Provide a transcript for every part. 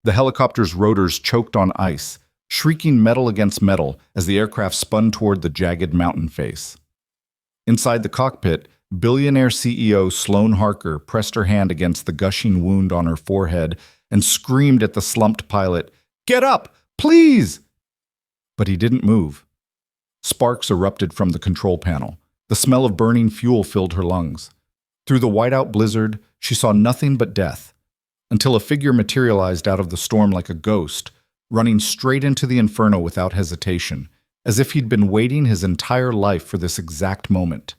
The helicopter's rotors choked on ice, shrieking metal against metal as the aircraft spun toward the jagged mountain face. Inside the cockpit, Billionaire CEO Sloane Harker pressed her hand against the gushing wound on her forehead and screamed at the slumped pilot, "Get up, please!" But he didn't move. Sparks erupted from the control panel. The smell of burning fuel filled her lungs. Through the whiteout blizzard, she saw nothing but death, until a figure materialized out of the storm like a ghost, running straight into the inferno without hesitation, as if he'd been waiting his entire life for this exact moment.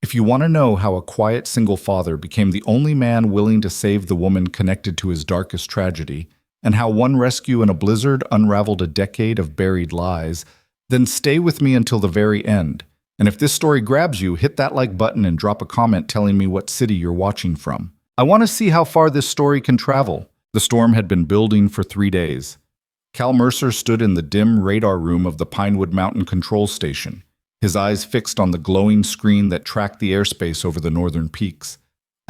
If you want to know how a quiet single father became the only man willing to save the woman connected to his darkest tragedy, and how one rescue in a blizzard unraveled a decade of buried lies, then stay with me until the very end. And if this story grabs you, hit that like button and drop a comment telling me what city you're watching from. I want to see how far this story can travel. The storm had been building for 3 days. Cal Mercer stood in the dim radar room of the Pinewood Mountain Control Station, his eyes fixed on the glowing screen that tracked the airspace over the northern peaks.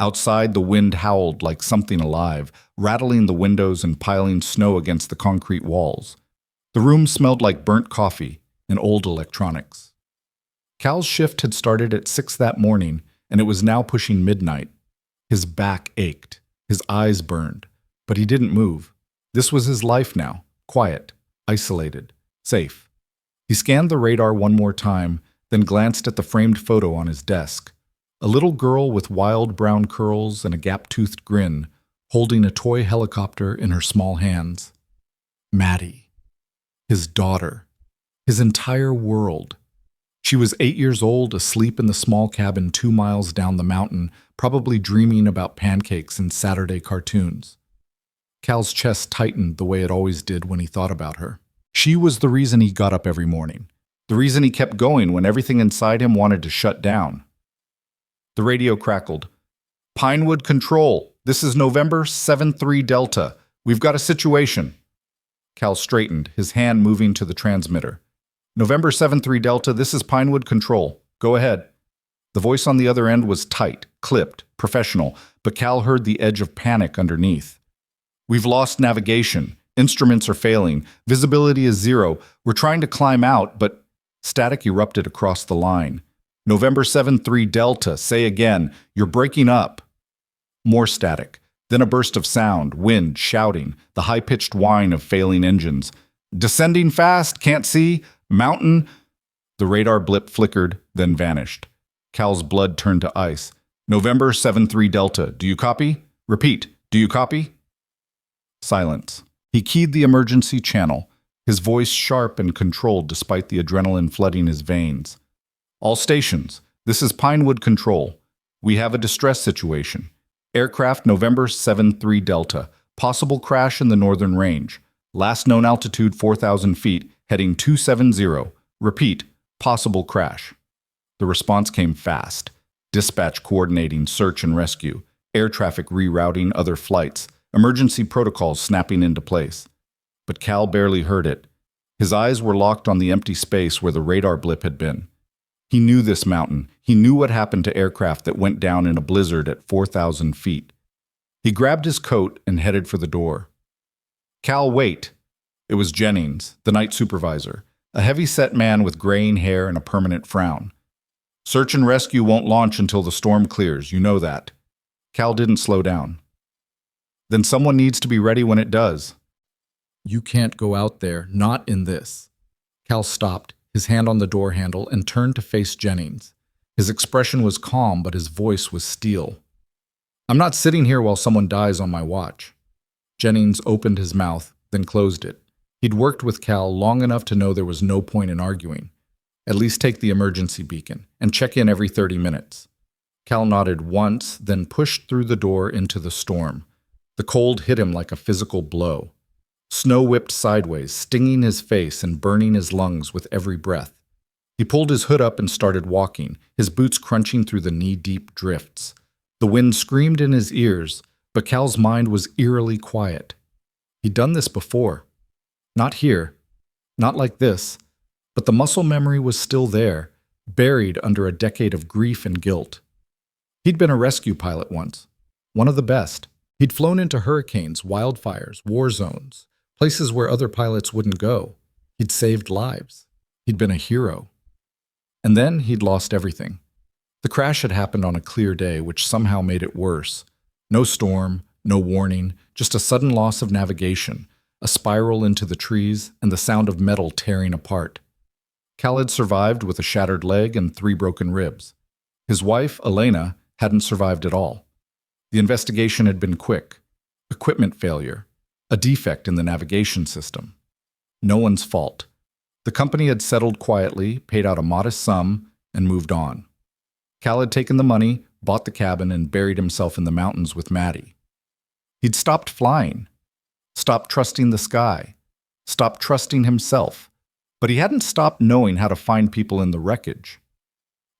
Outside, the wind howled like something alive, rattling the windows and piling snow against the concrete walls. The room smelled like burnt coffee and old electronics. Cal's shift had started at 6 that morning, and it was now pushing midnight. His back ached, his eyes burned, but he didn't move. This was his life now, quiet, isolated, safe. He scanned the radar one more time, then glanced at the framed photo on his desk. A little girl with wild brown curls and a gap-toothed grin, holding a toy helicopter in her small hands. Maddie. His daughter. His entire world. She was 8 years old, asleep in the small cabin 2 miles down the mountain, probably dreaming about pancakes and Saturday cartoons. Cal's chest tightened the way it always did when he thought about her. She was the reason he got up every morning, the reason he kept going when everything inside him wanted to shut down. The radio crackled. "Pinewood Control, this is November 7-3 Delta. We've got a situation." Cal straightened, his hand moving to the transmitter. "November 7-3 Delta, this is Pinewood Control. Go ahead." The voice on the other end was tight, clipped, professional, but Cal heard the edge of panic underneath. "We've lost navigation. Instruments are failing. Visibility is 0. We're trying to climb out, but..." Static erupted across the line. "November 7-3 Delta, say again. You're breaking up." More static. Then a burst of sound, wind, shouting, the high-pitched whine of failing engines. "Descending fast, can't see. Mountain..." The radar blip flickered, then vanished. Cal's blood turned to ice. "November 7-3 Delta, do you copy? Repeat, do you copy?" Silence. He keyed the emergency channel, his voice sharp and controlled despite the adrenaline flooding his veins. "All stations, this is Pinewood Control. We have a distress situation. Aircraft November 7-3 Delta. Possible crash in the northern range. Last known altitude 4,000 feet, heading 270. Repeat, possible crash." The response came fast. Dispatch coordinating search and rescue, air traffic rerouting other flights, emergency protocols snapping into place. But Cal barely heard it. His eyes were locked on the empty space where the radar blip had been. He knew this mountain. He knew what happened to aircraft that went down in a blizzard at 4,000 feet. He grabbed his coat and headed for the door. "Cal, wait." It was Jennings, the night supervisor, a heavy-set man with graying hair and a permanent frown. "Search and rescue won't launch until the storm clears, you know that." Cal didn't slow down. "Then someone needs to be ready when it does." "You can't go out there, not in this." Cal stopped, his hand on the door handle, and turned to face Jennings. His expression was calm, but his voice was steel. "I'm not sitting here while someone dies on my watch." Jennings opened his mouth, then closed it. He'd worked with Cal long enough to know there was no point in arguing. At least take the emergency beacon, and check in every 30 minutes. Cal nodded once, then pushed through the door into the storm. The cold hit him like a physical blow. Snow whipped sideways, stinging his face and burning his lungs with every breath. He pulled his hood up and started walking, his boots crunching through the knee-deep drifts. The wind screamed in his ears, but Cal's mind was eerily quiet. He'd done this before. Not here, not like this, but the muscle memory was still there, buried under a decade of grief and guilt. He'd been a rescue pilot once, one of the best, He'd flown into hurricanes, wildfires, war zones, places where other pilots wouldn't go. He'd saved lives. He'd been a hero. And then he'd lost everything. The crash had happened on a clear day, which somehow made it worse. No storm, no warning, just a sudden loss of navigation, a spiral into the trees, and the sound of metal tearing apart. Cal had survived with a shattered leg and 3 broken ribs. His wife, Elena, hadn't survived at all. The investigation had been quick. Equipment failure, a defect in the navigation system. No one's fault. The company had settled quietly, paid out a modest sum, and moved on. Cal had taken the money, bought the cabin, and buried himself in the mountains with Maddie. He'd stopped flying, stopped trusting the sky, stopped trusting himself, but he hadn't stopped knowing how to find people in the wreckage.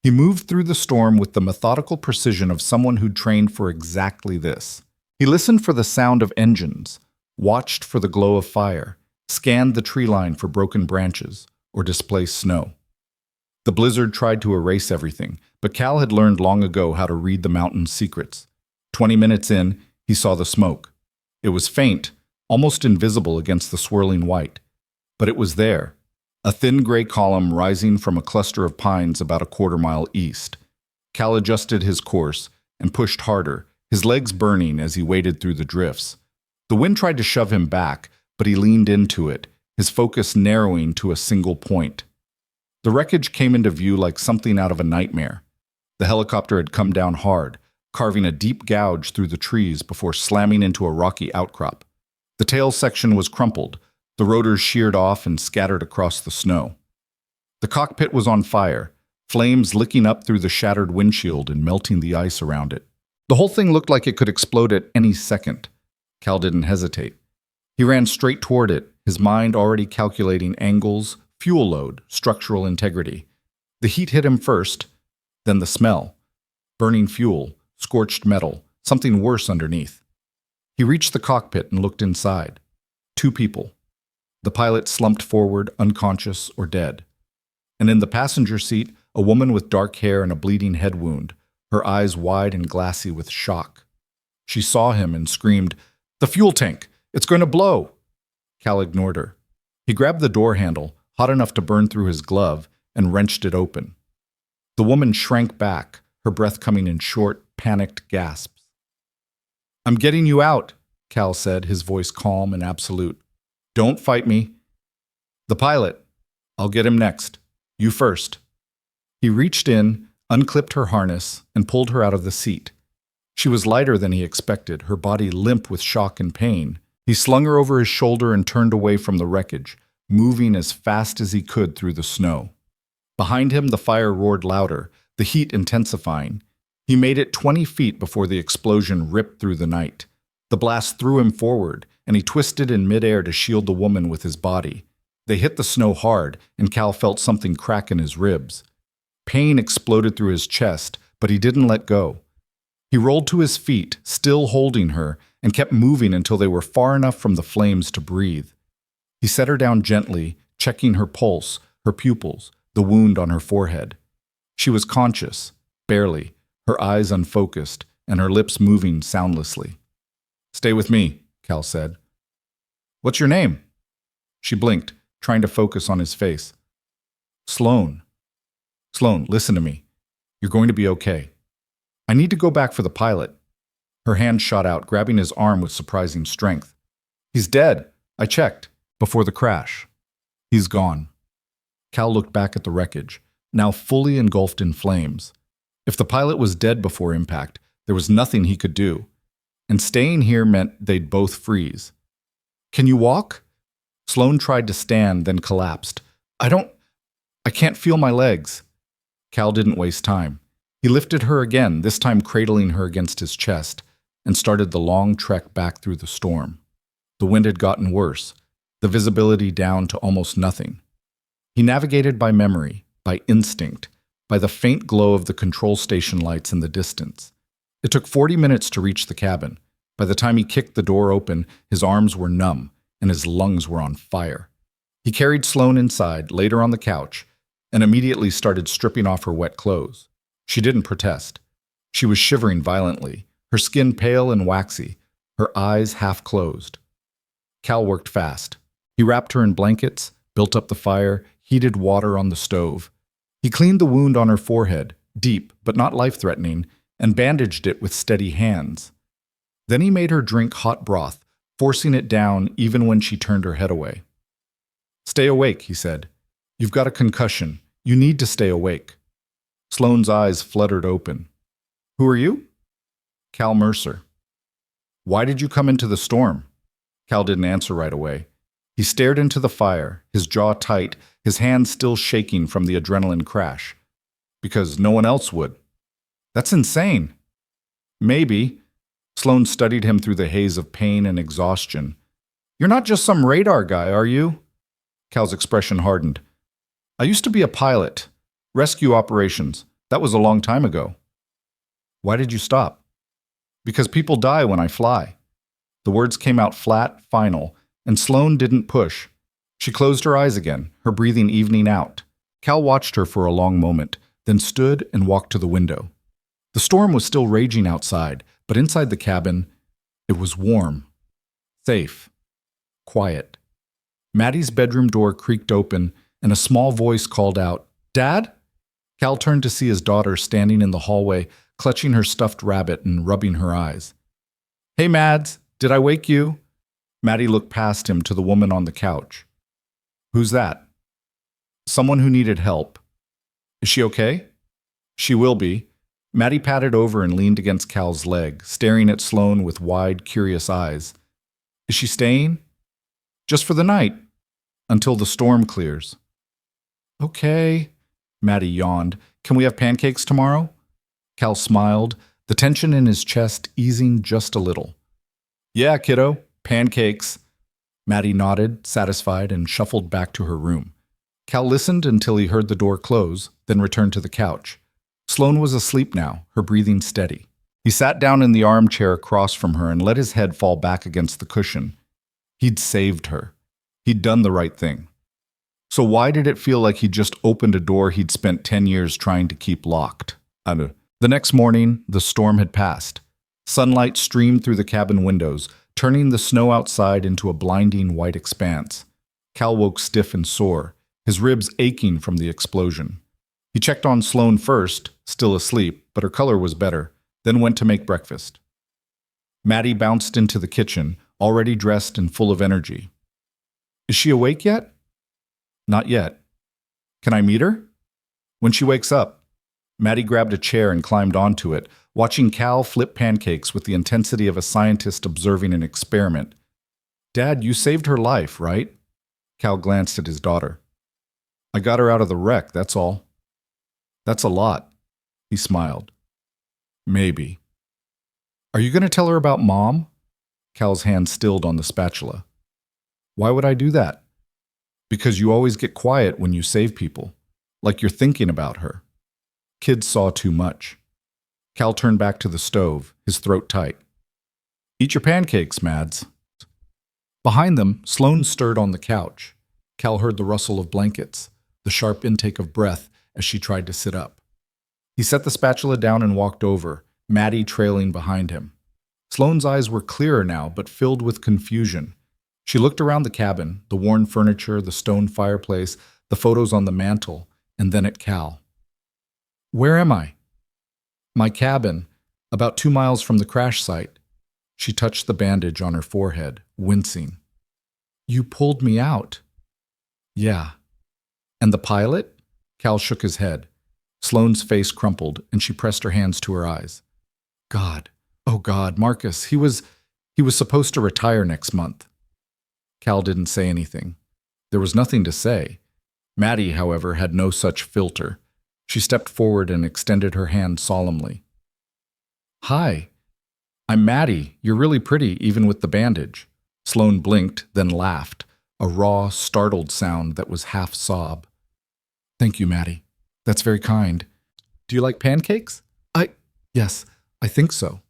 He moved through the storm with the methodical precision of someone who'd trained for exactly this. He listened for the sound of engines, watched for the glow of fire, scanned the tree line for broken branches or displaced snow. The blizzard tried to erase everything, but Cal had learned long ago how to read the mountain's secrets. 20 minutes in, he saw the smoke. It was faint, almost invisible against the swirling white, but it was there, a thin gray column rising from a cluster of pines about a quarter-mile east. Cal adjusted his course and pushed harder, his legs burning as he waded through the drifts. The wind tried to shove him back, but he leaned into it, his focus narrowing to a single point. The wreckage came into view like something out of a nightmare. The helicopter had come down hard, carving a deep gouge through the trees before slamming into a rocky outcrop. The tail section was crumpled, the rotors sheared off and scattered across the snow. The cockpit was on fire, flames licking up through the shattered windshield and melting the ice around it. The whole thing looked like it could explode at any second. Cal didn't hesitate. He ran straight toward it, his mind already calculating angles, fuel load, structural integrity. The heat hit him first, then the smell. Burning fuel, scorched metal, something worse underneath. He reached the cockpit and looked inside. 2 people. The pilot slumped forward, unconscious or dead. And in the passenger seat, a woman with dark hair and a bleeding head wound, her eyes wide and glassy with shock. She saw him and screamed, "The fuel tank! It's going to blow!" Cal ignored her. He grabbed the door handle, hot enough to burn through his glove, and wrenched it open. The woman shrank back, her breath coming in short, panicked gasps. "I'm getting you out," Cal said, his voice calm and absolute. "Don't fight me." "The pilot. I'll get him next. You first." He reached in, unclipped her harness, and pulled her out of the seat. She was lighter than he expected, her body limp with shock and pain. He slung her over his shoulder and turned away from the wreckage, moving as fast as he could through the snow. Behind him, the fire roared louder, the heat intensifying. He made it 20 feet before the explosion ripped through the night. The blast threw him forward, and he twisted in midair to shield the woman with his body. They hit the snow hard, and Cal felt something crack in his ribs. Pain exploded through his chest, but he didn't let go. He rolled to his feet, still holding her, and kept moving until they were far enough from the flames to breathe. He set her down gently, checking her pulse, her pupils, the wound on her forehead. She was conscious, barely, her eyes unfocused, and her lips moving soundlessly. "Stay with me," Cal said. "What's your name?" She blinked, trying to focus on his face. "Sloan." "Sloan, listen to me. You're going to be okay. I need to go back for the pilot." Her hand shot out, grabbing his arm with surprising strength. "He's dead. I checked. Before the crash. He's gone." Cal looked back at the wreckage, now fully engulfed in flames. If the pilot was dead before impact, there was nothing he could do. And staying here meant they'd both freeze. "Can you walk?" Sloan tried to stand, then collapsed. I can't feel my legs." Cal didn't waste time. He lifted her again, this time cradling her against his chest, and started the long trek back through the storm. The wind had gotten worse, the visibility down to almost nothing. He navigated by memory, by instinct, by the faint glow of the control station lights in the distance. It took 40 minutes to reach the cabin. By the time he kicked the door open, his arms were numb, and his lungs were on fire. He carried Sloan inside, laid her on the couch, and immediately started stripping off her wet clothes. She didn't protest. She was shivering violently, her skin pale and waxy, her eyes half closed. Cal worked fast. He wrapped her in blankets, built up the fire, heated water on the stove. He cleaned the wound on her forehead, deep but not life-threatening, and bandaged it with steady hands. Then he made her drink hot broth, forcing it down even when she turned her head away. "Stay awake," he said. "You've got a concussion. You need to stay awake." Sloane's eyes fluttered open. "Who are you?" "Cal Mercer." "Why did you come into the storm?" Cal didn't answer right away. He stared into the fire, his jaw tight, his hands still shaking from the adrenaline crash. "Because no one else would." "That's insane." "Maybe." Sloane studied him through the haze of pain and exhaustion. "You're not just some radar guy, are you?" Cal's expression hardened. "I used to be a pilot. Rescue operations. That was a long time ago." "Why did you stop?" "Because people die when I fly." The words came out flat, final, and Sloane didn't push. She closed her eyes again, her breathing evening out. Cal watched her for a long moment, then stood and walked to the window. The storm was still raging outside, but inside the cabin, it was warm, safe, quiet. Maddie's bedroom door creaked open, and a small voice called out, "Dad?" Cal turned to see his daughter standing in the hallway, clutching her stuffed rabbit and rubbing her eyes. "Hey, Mads, did I wake you?" Maddie looked past him to the woman on the couch. "Who's that?" "Someone who needed help." "Is she okay?" "She will be." Maddie patted over and leaned against Cal's leg, staring at Sloane with wide, curious eyes. "Is she staying?" "Just for the night. Until the storm clears." "Okay." Maddie yawned. "Can we have pancakes tomorrow?" Cal smiled, the tension in his chest easing just a little. "Yeah, kiddo. Pancakes." Maddie nodded, satisfied, and shuffled back to her room. Cal listened until he heard the door close, then returned to the couch. Sloane was asleep now, her breathing steady. He sat down in the armchair across from her and let his head fall back against the cushion. He'd saved her. He'd done the right thing. So why did it feel like he'd just opened a door he'd spent 10 years trying to keep locked? The next morning, the storm had passed. Sunlight streamed through the cabin windows, turning the snow outside into a blinding white expanse. Cal woke stiff and sore, his ribs aching from the explosion. He checked on Sloane first, still asleep, but her color was better, then went to make breakfast. Maddie bounced into the kitchen, already dressed and full of energy. "Is she awake yet?" "Not yet." "Can I meet her?" "When she wakes up." Maddie grabbed a chair and climbed onto it, watching Cal flip pancakes with the intensity of a scientist observing an experiment. "Dad, you saved her life, right?" Cal glanced at his daughter. "I got her out of the wreck, that's all." "That's a lot." He smiled. "Maybe." "Are you going to tell her about Mom?" Cal's hand stilled on the spatula. "Why would I do that?" "Because you always get quiet when you save people, like you're thinking about her." Kids saw too much. Cal turned back to the stove, his throat tight. "Eat your pancakes, Mads." Behind them, Sloane stirred on the couch. Cal heard the rustle of blankets, the sharp intake of breath as she tried to sit up. He set the spatula down and walked over, Maddie trailing behind him. Sloane's eyes were clearer now, but filled with confusion. She looked around the cabin, the worn furniture, the stone fireplace, the photos on the mantel, and then at Cal. "Where am I?" "My cabin, about 2 miles from the crash site." She touched the bandage on her forehead, wincing. "You pulled me out." "Yeah." "And the pilot?" Cal shook his head. Sloane's face crumpled, and she pressed her hands to her eyes. "God, oh God, Marcus, he was supposed to retire next month." Cal didn't say anything. There was nothing to say. Maddie, however, had no such filter. She stepped forward and extended her hand solemnly. "Hi. I'm Maddie. You're really pretty, even with the bandage." Sloane blinked, then laughed, a raw, startled sound that was half sob. "Thank you, Maddie. That's very kind. Do you like pancakes?" Yes, I think so."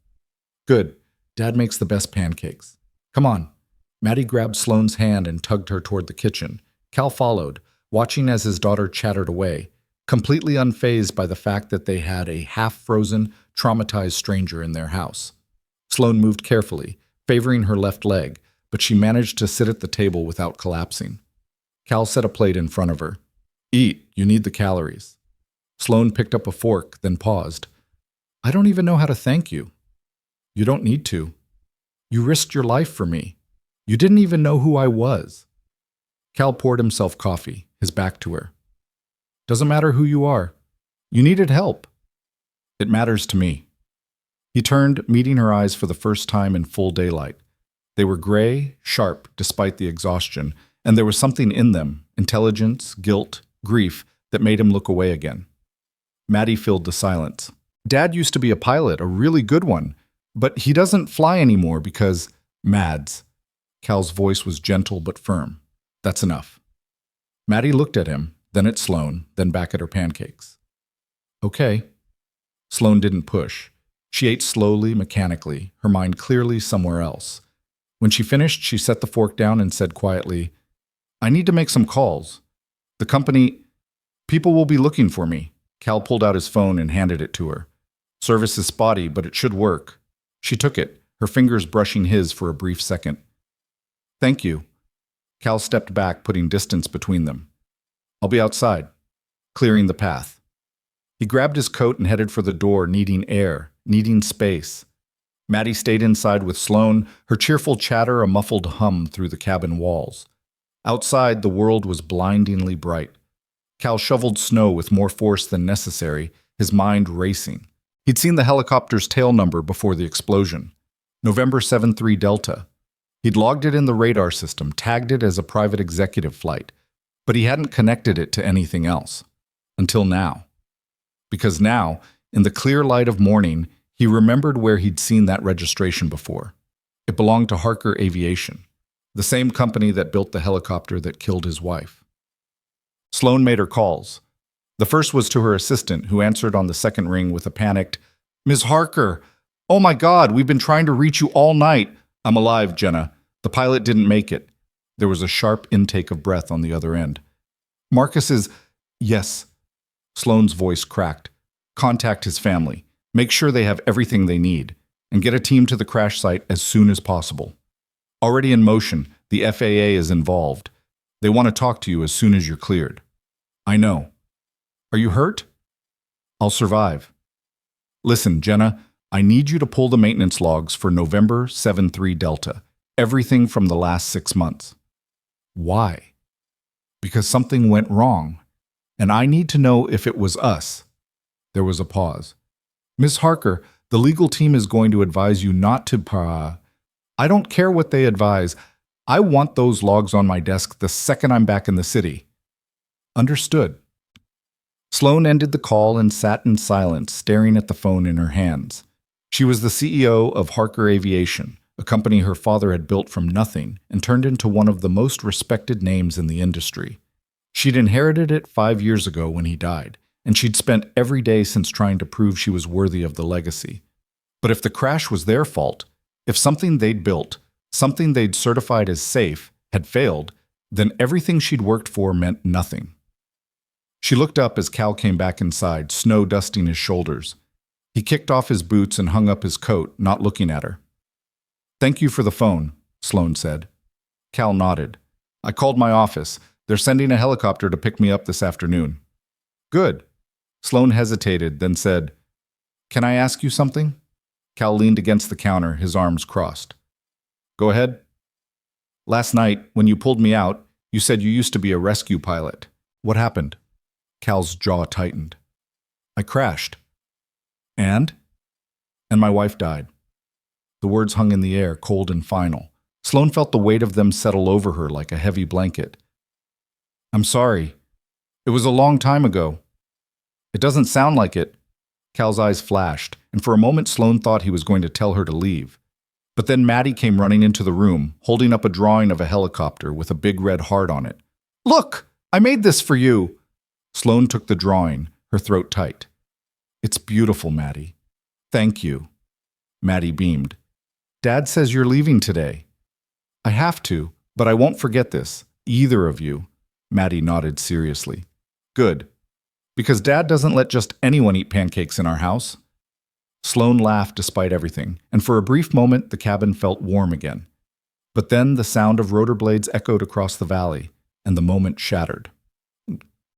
"Good. Dad makes the best pancakes. Come on." Maddie grabbed Sloane's hand and tugged her toward the kitchen. Cal followed, watching as his daughter chattered away, completely unfazed by the fact that they had a half-frozen, traumatized stranger in their house. Sloane moved carefully, favoring her left leg, but she managed to sit at the table without collapsing. Cal set a plate in front of her. Eat, you need the calories. Sloane picked up a fork, then paused. I don't even know how to thank you. You don't need to. You risked your life for me. You didn't even know who I was. Cal poured himself coffee, his back to her. Doesn't matter who you are. You needed help. It matters to me. He turned, meeting her eyes for the first time in full daylight. They were gray, sharp, despite the exhaustion, and there was something in them, intelligence, guilt, grief, that made him look away again. Maddie filled the silence. Dad used to be a pilot, a really good one, but he doesn't fly anymore because Mads. Cal's voice was gentle but firm. That's enough. Maddie looked at him, then at Sloane, then back at her pancakes. Okay. Sloane didn't push. She ate slowly, mechanically, her mind clearly somewhere else. When she finished, she set the fork down and said quietly, I need to make some calls. The company, people will be looking for me. Cal pulled out his phone and handed it to her. Service is spotty, but it should work. She took it, her fingers brushing his for a brief second. Thank you. Cal stepped back, putting distance between them. I'll be outside, clearing the path. He grabbed his coat and headed for the door, needing air, needing space. Maddie stayed inside with Sloane, her cheerful chatter a muffled hum through the cabin walls. Outside, the world was blindingly bright. Cal shoveled snow with more force than necessary, his mind racing. He'd seen the helicopter's tail number before the explosion. November 73 Delta. He'd logged it in the radar system, tagged it as a private executive flight, but he hadn't connected it to anything else. Until now. Because now, in the clear light of morning, he remembered where he'd seen that registration before. It belonged to Harker Aviation, the same company that built the helicopter that killed his wife. Sloane made her calls. The first was to her assistant, who answered on the second ring with a panicked, Ms. Harker, oh my God, we've been trying to reach you all night. I'm alive, Jenna. The pilot didn't make it. There was a sharp intake of breath on the other end. Marcus is, yes. Sloane's voice cracked. Contact his family. Make sure they have everything they need. And get a team to the crash site as soon as possible. Already in motion, the FAA is involved. They want to talk to you as soon as you're cleared. I know. Are you hurt? I'll survive. Listen, Jenna, I need you to pull the maintenance logs for November 73 Delta. Everything from the last 6 months. Why? Because something went wrong, and I need to know if it was us. There was a pause. Miss Harker, the legal team is going to advise you not to I don't care what they advise. I want those logs on my desk the second I'm back in the city. Understood. Sloane ended the call and sat in silence, staring at the phone in her hands. She was the CEO of Harker Aviation, a company her father had built from nothing and turned into one of the most respected names in the industry. She'd inherited it 5 years ago when he died, and she'd spent every day since trying to prove she was worthy of the legacy. But if the crash was their fault, if something they'd built, something they'd certified as safe, had failed, then everything she'd worked for meant nothing. She looked up as Cal came back inside, snow dusting his shoulders. He kicked off his boots and hung up his coat, not looking at her. Thank you for the phone, Sloane said. Cal nodded. I called my office. They're sending a helicopter to pick me up this afternoon. Good. Sloane hesitated, then said, Can I ask you something? Cal leaned against the counter, his arms crossed. Go ahead. Last night, when you pulled me out, you said you used to be a rescue pilot. What happened? Cal's jaw tightened. I crashed. And? And my wife died. The words hung in the air, cold and final. Sloane felt the weight of them settle over her like a heavy blanket. I'm sorry. It was a long time ago. It doesn't sound like it. Cal's eyes flashed, and for a moment Sloane thought he was going to tell her to leave. But then Maddie came running into the room, holding up a drawing of a helicopter with a big red heart on it. Look! I made this for you! Sloane took the drawing, her throat tight. It's beautiful, Maddie. Thank you. Maddie beamed. Dad says you're leaving today. I have to, but I won't forget this. Either of you. Maddie nodded seriously. Good. Because Dad doesn't let just anyone eat pancakes in our house. Sloane laughed despite everything, and for a brief moment the cabin felt warm again. But then the sound of rotor blades echoed across the valley, and the moment shattered.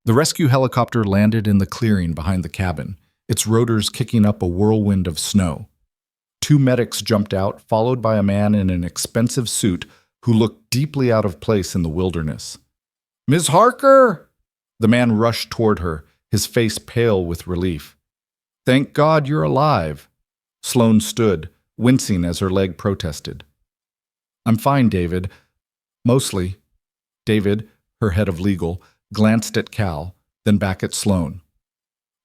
The rescue helicopter landed in the clearing behind the cabin, its rotors kicking up a whirlwind of snow. Two medics jumped out, followed by a man in an expensive suit who looked deeply out of place in the wilderness. "Miss Harker!" The man rushed toward her, his face pale with relief. "Thank God you're alive." Sloane stood, wincing as her leg protested. "I'm fine, David. Mostly." David, her head of legal, glanced at Cal, then back at Sloane.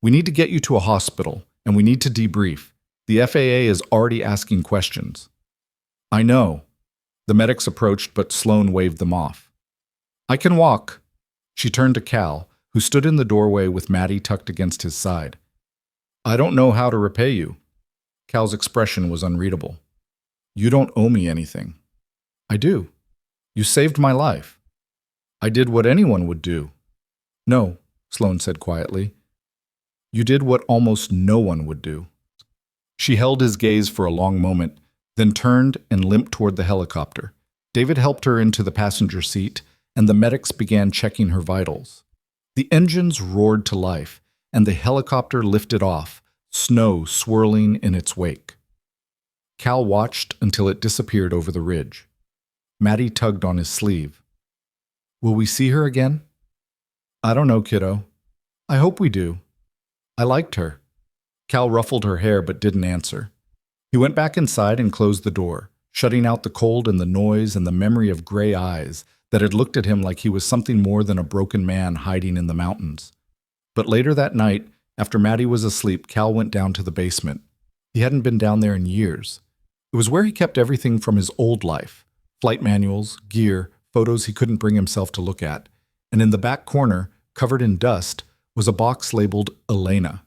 "We need to get you to a hospital, and we need to debrief. The FAA is already asking questions." "I know." The medics approached, but Sloane waved them off. "I can walk." She turned to Cal, who stood in the doorway with Maddie tucked against his side. "I don't know how to repay you." Cal's expression was unreadable. "You don't owe me anything." "I do. You saved my life." "I did what anyone would do." "No," Sloane said quietly. "You did what almost no one would do." She held his gaze for a long moment, then turned and limped toward the helicopter. David helped her into the passenger seat, and the medics began checking her vitals. The engines roared to life, and the helicopter lifted off, snow swirling in its wake. Cal watched until it disappeared over the ridge. Maddie tugged on his sleeve. "Will we see her again?" "I don't know, kiddo. I hope we do. I liked her." Cal ruffled her hair but didn't answer. He went back inside and closed the door, shutting out the cold and the noise and the memory of gray eyes that had looked at him like he was something more than a broken man hiding in the mountains. But later that night, after Maddie was asleep, Cal went down to the basement. He hadn't been down there in years. It was where he kept everything from his old life: flight manuals, gear, photos he couldn't bring himself to look at. And in the back corner, covered in dust, was a box labeled Elena.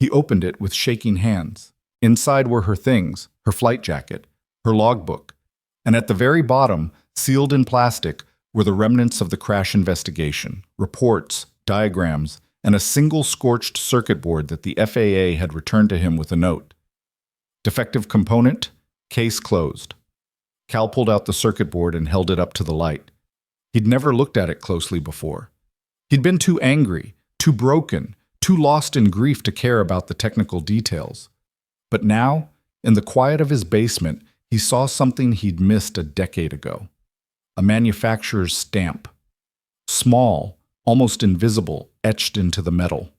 He opened it with shaking hands. Inside were her things, her flight jacket, her logbook, and at the very bottom, sealed in plastic, were the remnants of the crash investigation, reports, diagrams, and a single scorched circuit board that the FAA had returned to him with a note. "Defective component, case closed." Cal pulled out the circuit board and held it up to the light. He'd never looked at it closely before. He'd been too angry, too broken, too lost in grief to care about the technical details. But now, in the quiet of his basement, he saw something he'd missed a decade ago. A manufacturer's stamp. Small, almost invisible, etched into the metal.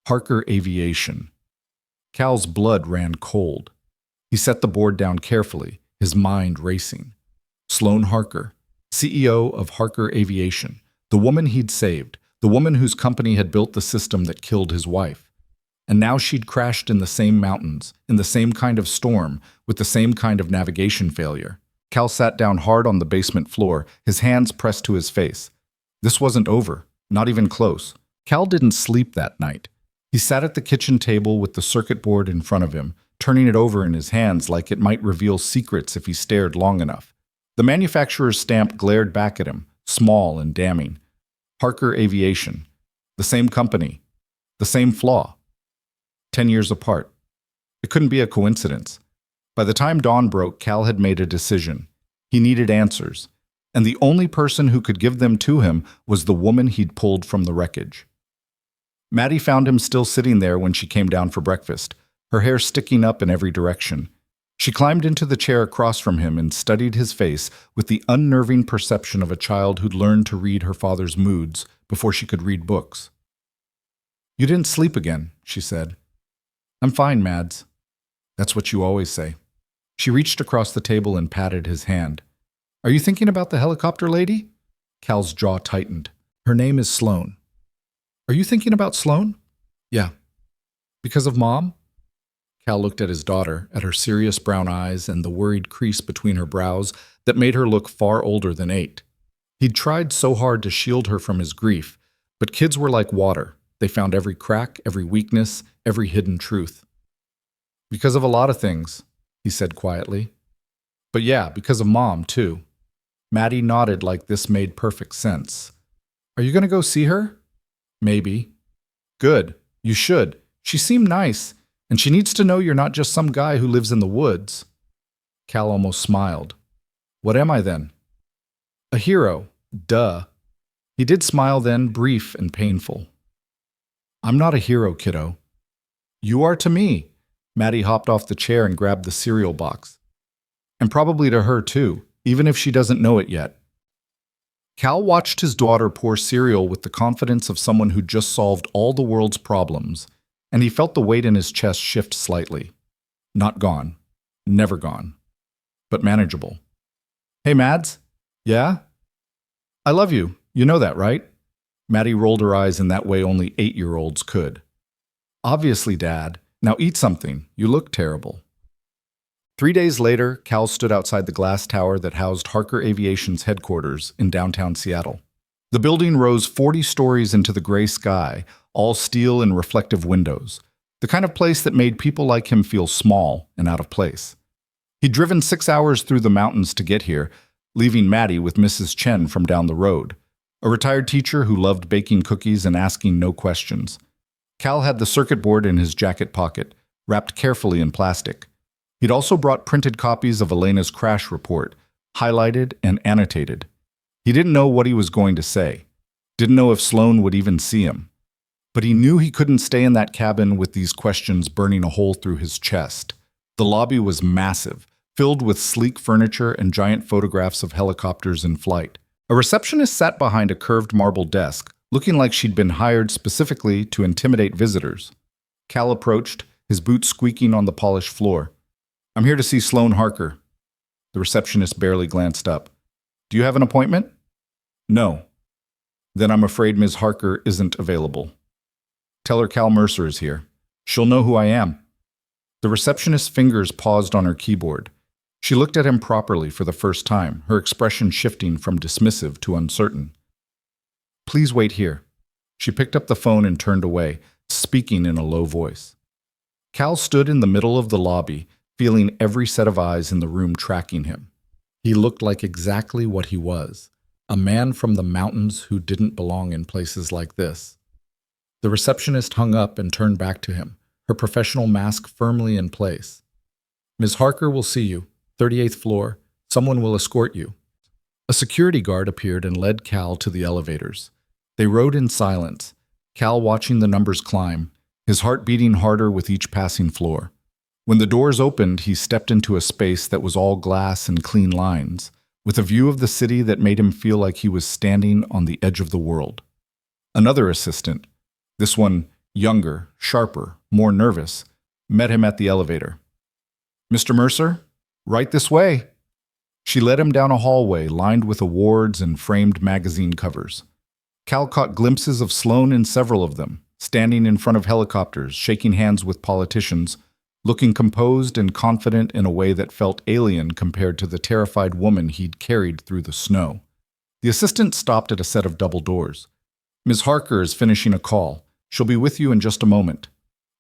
Harker Aviation. Cal's blood ran cold. He set the board down carefully, his mind racing. Sloane Harker, CEO of Harker Aviation, the woman he'd saved, the woman whose company had built the system that killed his wife. And now she'd crashed in the same mountains, in the same kind of storm, with the same kind of navigation failure. Cal sat down hard on the basement floor, his hands pressed to his face. This wasn't over, not even close. Cal didn't sleep that night. He sat at the kitchen table with the circuit board in front of him, turning it over in his hands like it might reveal secrets if he stared long enough. The manufacturer's stamp glared back at him, small and damning. Harker Aviation. The same company. The same flaw. 10 years apart. It couldn't be a coincidence. By the time dawn broke, Cal had made a decision. He needed answers, and the only person who could give them to him was the woman he'd pulled from the wreckage. Maddie found him still sitting there when she came down for breakfast, her hair sticking up in every direction. She climbed into the chair across from him and studied his face with the unnerving perception of a child who'd learned to read her father's moods before she could read books. "You didn't sleep again," she said. "I'm fine, Mads." "That's what you always say." She reached across the table and patted his hand. "Are you thinking about the helicopter lady?" Cal's jaw tightened. "Her name is Sloane." "Are you thinking about Sloane?" "Yeah." "Because of Mom?" Cal looked at his daughter, at her serious brown eyes and the worried crease between her brows that made her look far older than 8. He'd tried so hard to shield her from his grief, but kids were like water. They found every crack, every weakness, every hidden truth. "Because of a lot of things," he said quietly. "But yeah, because of Mom, too." Maddie nodded like this made perfect sense. "Are you going to go see her?" "Maybe." "Good. You should. She seemed nice. And she needs to know you're not just some guy who lives in the woods. Cal almost smiled. What am I then? A hero. Duh. He did smile then, brief and painful. I'm not a hero, kiddo. You are to me. Maddie hopped off the chair and grabbed the cereal box. And probably to her too, even if she doesn't know it yet. Cal watched his daughter pour cereal with the confidence of someone who just solved all the world's problems, and he felt the weight in his chest shift slightly. Not gone. Never gone. But manageable. Hey, Mads? Yeah? I love you. You know that, right? Maddie rolled her eyes in that way only 8-year-olds could. Obviously, Dad. Now eat something. You look terrible. 3 days later, Cal stood outside the glass tower that housed Harker Aviation's headquarters in downtown Seattle. The building rose 40 stories into the gray sky, all steel and reflective windows, the kind of place that made people like him feel small and out of place. He'd driven 6 hours through the mountains to get here, leaving Maddie with Mrs. Chen from down the road, a retired teacher who loved baking cookies and asking no questions. Cal had the circuit board in his jacket pocket, wrapped carefully in plastic. He'd also brought printed copies of Elena's crash report, highlighted and annotated. He didn't know what he was going to say. Didn't know if Sloan would even see him. But he knew he couldn't stay in that cabin with these questions burning a hole through his chest. The lobby was massive, filled with sleek furniture and giant photographs of helicopters in flight. A receptionist sat behind a curved marble desk, looking like she'd been hired specifically to intimidate visitors. Cal approached, his boots squeaking on the polished floor. I'm here to see Sloan Harker. The receptionist barely glanced up. Do you have an appointment? No. Then I'm afraid Ms. Harker isn't available. Tell her Cal Mercer is here. She'll know who I am. The receptionist's fingers paused on her keyboard. She looked at him properly for the first time, her expression shifting from dismissive to uncertain. Please wait here. She picked up the phone and turned away, speaking in a low voice. Cal stood in the middle of the lobby, feeling every set of eyes in the room tracking him. He looked like exactly what he was, a man from the mountains who didn't belong in places like this. The receptionist hung up and turned back to him, her professional mask firmly in place. Ms. Harker will see you, 38th floor. Someone will escort you. A security guard appeared and led Cal to the elevators. They rode in silence, Cal watching the numbers climb, his heart beating harder with each passing floor. When the doors opened, he stepped into a space that was all glass and clean lines, with a view of the city that made him feel like he was standing on the edge of the world. Another assistant, this one younger, sharper, more nervous, met him at the elevator. Mr. Mercer, right this way. She led him down a hallway lined with awards and framed magazine covers. Cal caught glimpses of Sloan in several of them, standing in front of helicopters, shaking hands with politicians, looking composed and confident in a way that felt alien compared to the terrified woman he'd carried through the snow. The assistant stopped at a set of double doors. Ms. Harker is finishing a call. She'll be with you in just a moment.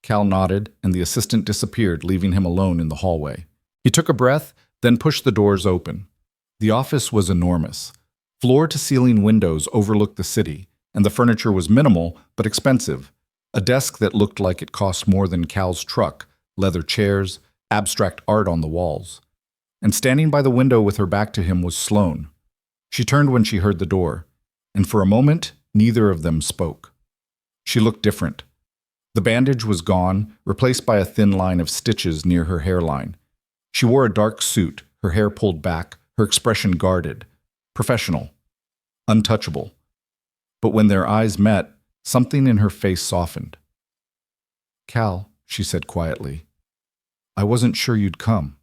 Cal nodded, and the assistant disappeared, leaving him alone in the hallway. He took a breath, then pushed the doors open. The office was enormous. Floor-to-ceiling windows overlooked the city, and the furniture was minimal but expensive. A desk that looked like it cost more than Cal's truck, leather chairs, abstract art on the walls. And standing by the window with her back to him was Sloan. She turned when she heard the door, and for a moment, neither of them spoke. She looked different. The bandage was gone, replaced by a thin line of stitches near her hairline. She wore a dark suit, her hair pulled back, her expression guarded, professional, untouchable. But when their eyes met, something in her face softened. Cal, she said quietly, I wasn't sure you'd come.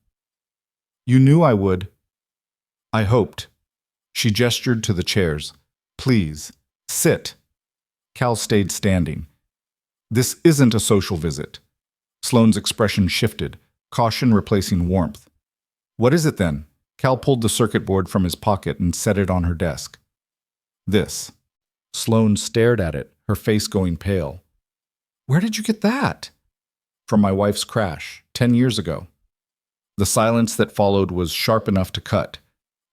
You knew I would. I hoped. She gestured to the chairs. Please, sit. Cal stayed standing. This isn't a social visit. Sloane's expression shifted, caution replacing warmth. What is it then? Cal pulled the circuit board from his pocket and set it on her desk. This. Sloane stared at it, her face going pale. Where did you get that? From my wife's crash, 10 years ago. The silence that followed was sharp enough to cut.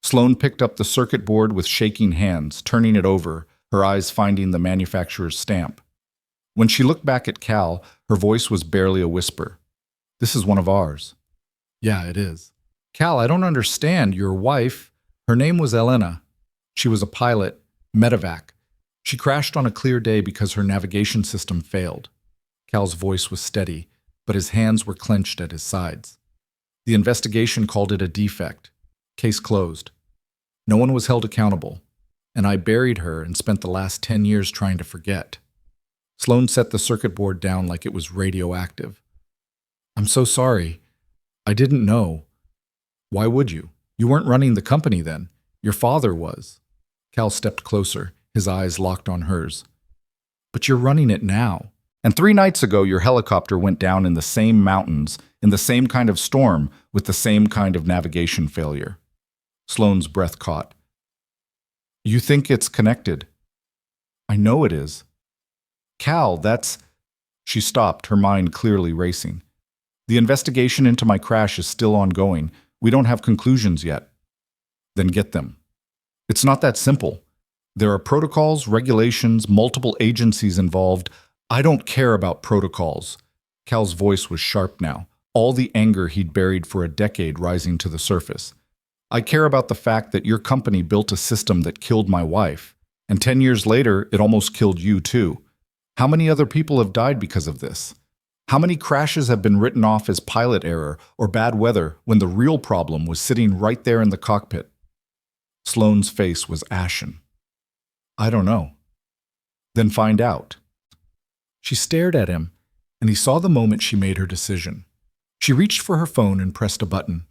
Sloane picked up the circuit board with shaking hands, turning it over, her eyes finding the manufacturer's stamp. When she looked back at Cal, her voice was barely a whisper. This is one of ours. Yeah, it is. Cal, I don't understand. Your wife, her name was Elena. She was a pilot, medevac. She crashed on a clear day because her navigation system failed. Cal's voice was steady, but his hands were clenched at his sides. The investigation called it a defect. Case closed. No one was held accountable, and I buried her and spent the last 10 years trying to forget. Sloan set the circuit board down like it was radioactive. I'm so sorry. I didn't know. Why would you? You weren't running the company then. Your father was. Cal stepped closer, his eyes locked on hers. But you're running it now. And 3 nights ago, your helicopter went down in the same mountains, in the same kind of storm, with the same kind of navigation failure. Sloan's breath caught. You think it's connected? I know it is. Cal, that's... She stopped, her mind clearly racing. The investigation into my crash is still ongoing. We don't have conclusions yet. Then get them. It's not that simple. There are protocols, regulations, multiple agencies involved. I don't care about protocols. Cal's voice was sharp now, all the anger he'd buried for a decade rising to the surface. I care about the fact that your company built a system that killed my wife, and 10 years later, it almost killed you too. How many other people have died because of this? How many crashes have been written off as pilot error or bad weather when the real problem was sitting right there in the cockpit? Sloan's face was ashen. I don't know. Then find out. She stared at him, and he saw the moment she made her decision. She reached for her phone and pressed a button.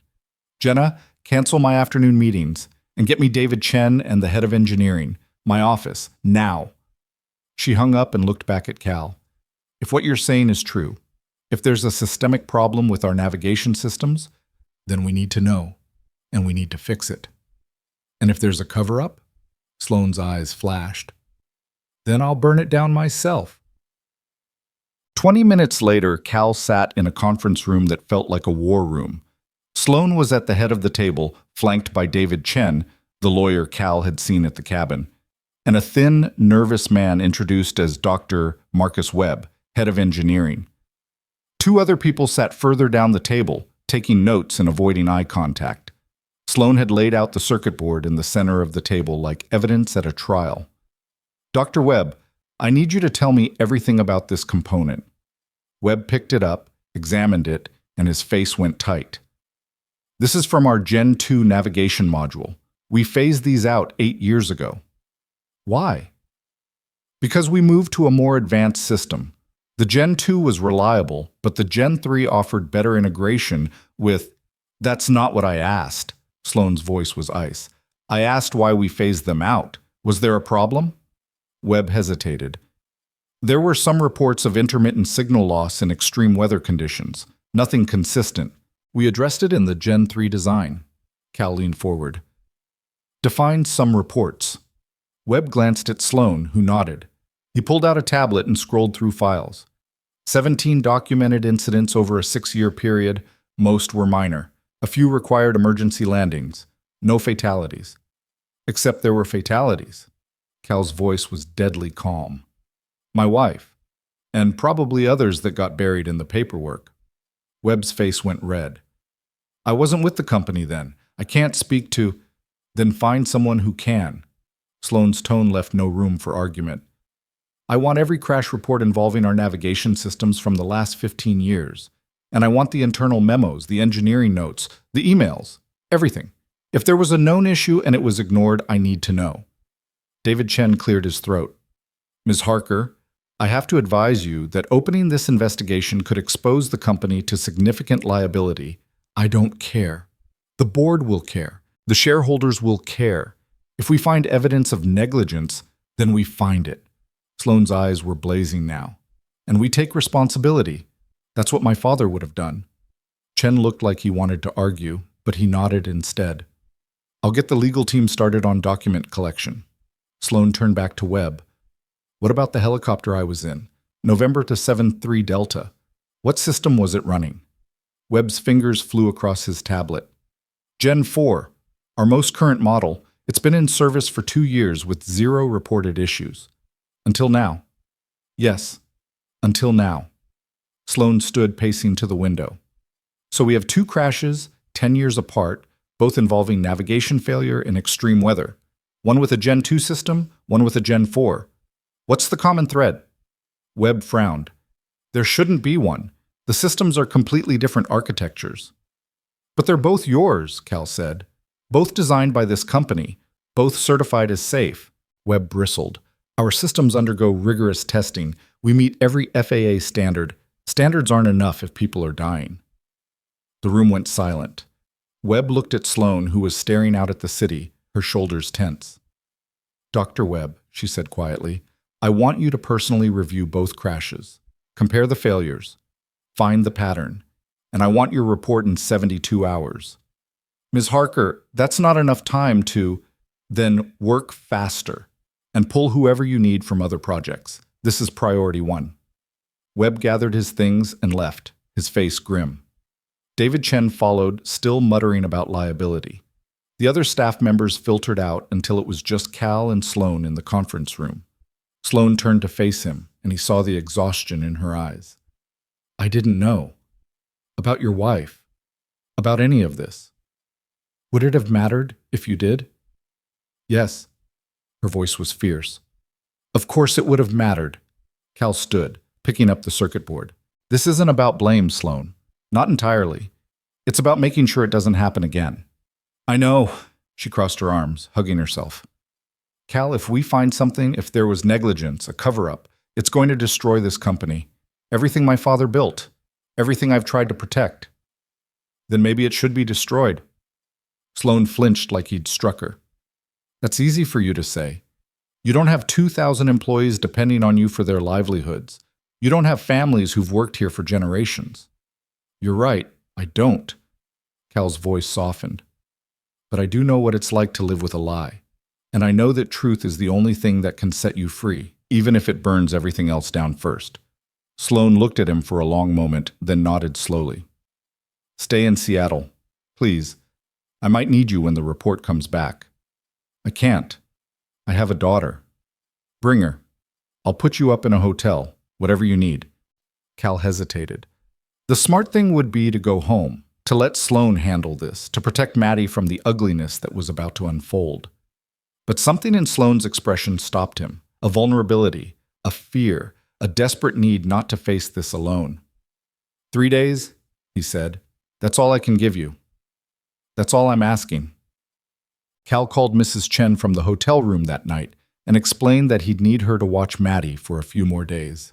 Jenna, cancel my afternoon meetings and get me David Chen and the head of engineering, my office, now. She hung up and looked back at Cal. If what you're saying is true, if there's a systemic problem with our navigation systems, then we need to know, and we need to fix it. And if there's a cover-up, Sloan's eyes flashed, then I'll burn it down myself. 20 minutes later, Cal sat in a conference room that felt like a war room. Sloan was at the head of the table, flanked by David Chen, the lawyer Cal had seen at the cabin, and a thin, nervous man introduced as Dr. Marcus Webb, head of engineering. 2 other people sat further down the table, taking notes and avoiding eye contact. Sloan had laid out the circuit board in the center of the table like evidence at a trial. Dr. Webb, I need you to tell me everything about this component. Webb picked it up, examined it, and his face went tight. This is from our Gen 2 navigation module. We phased these out 8 years ago. Why? Because we moved to a more advanced system. The Gen 2 was reliable, but the Gen 3 offered better integration with... That's not what I asked. Sloan's voice was ice. I asked why we phased them out. Was there a problem? Webb hesitated. There were some reports of intermittent signal loss in extreme weather conditions. Nothing consistent. We addressed it in the Gen 3 design. Cal leaned forward. Define some reports. Webb glanced at Sloan, who nodded. He pulled out a tablet and scrolled through files. 17 documented incidents over a 6-year period. Most were minor. A few required emergency landings. No fatalities. Except there were fatalities. Cal's voice was deadly calm. My wife. And probably others that got buried in the paperwork. Webb's face went red. I wasn't with the company then. I can't speak to... Then find someone who can. Sloan's tone left no room for argument. I want every crash report involving our navigation systems from the last 15 years. And I want the internal memos, the engineering notes, the emails, everything. If there was a known issue and it was ignored, I need to know. David Chen cleared his throat. Ms. Harker, I have to advise you that opening this investigation could expose the company to significant liability. I don't care. The board will care. The shareholders will care. If we find evidence of negligence, then we find it. Sloan's eyes were blazing now. And we take responsibility. That's what my father would have done. Chen looked like he wanted to argue, but he nodded instead. I'll get the legal team started on document collection. Sloan turned back to Webb. What about the helicopter I was in? November to 7-3 Delta. What system was it running? Webb's fingers flew across his tablet. Gen 4, our most current model. It's been in service for 2 years with 0 reported issues. Until now. Yes, until now. Sloan stood pacing to the window. So we have two crashes, 10 years apart, both involving navigation failure and extreme weather. One with a Gen 2 system, one with a Gen 4. What's the common thread? Webb frowned. There shouldn't be one. The systems are completely different architectures. But they're both yours, Cal said. Both designed by this company, both certified as safe. Webb bristled. Our systems undergo rigorous testing. We meet every FAA standard. Standards aren't enough if people are dying. The room went silent. Webb looked at Sloan, who was staring out at the city, her shoulders tense. Dr. Webb, she said quietly, I want you to personally review both crashes. Compare the failures. Find the pattern. And I want your report in 72 hours. Ms. Harker, that's not enough time to, then work faster and pull whoever you need from other projects. This is priority one. Webb gathered his things and left, his face grim. David Chen followed, still muttering about liability. The other staff members filtered out until it was just Cal and Sloan in the conference room. Sloan turned to face him, and he saw the exhaustion in her eyes. I didn't know. About your wife. About any of this. Would it have mattered if you did? Yes. Her voice was fierce. Of course it would have mattered. Cal stood, picking up the circuit board. This isn't about blame, Sloan. Not entirely. It's about making sure it doesn't happen again. I know. She crossed her arms, hugging herself. Cal, if we find something, if there was negligence, a cover-up, it's going to destroy this company. Everything my father built. Everything I've tried to protect. Then maybe it should be destroyed. Sloan flinched like he'd struck her. That's easy for you to say. You don't have 2,000 employees depending on you for their livelihoods. You don't have families who've worked here for generations. You're right, I don't. Cal's voice softened. But I do know what it's like to live with a lie. And I know that truth is the only thing that can set you free, even if it burns everything else down first. Sloan looked at him for a long moment, then nodded slowly. Stay in Seattle, please. I might need you when the report comes back. I can't. I have a daughter. Bring her. I'll put you up in a hotel, whatever you need. Cal hesitated. The smart thing would be to go home, to let Sloan handle this, to protect Maddie from the ugliness that was about to unfold. But something in Sloan's expression stopped him, a vulnerability, a fear, a desperate need not to face this alone. 3 days, he said. That's all I can give you. That's all I'm asking. Cal called Mrs. Chen from the hotel room that night and explained that he'd need her to watch Maddie for a few more days.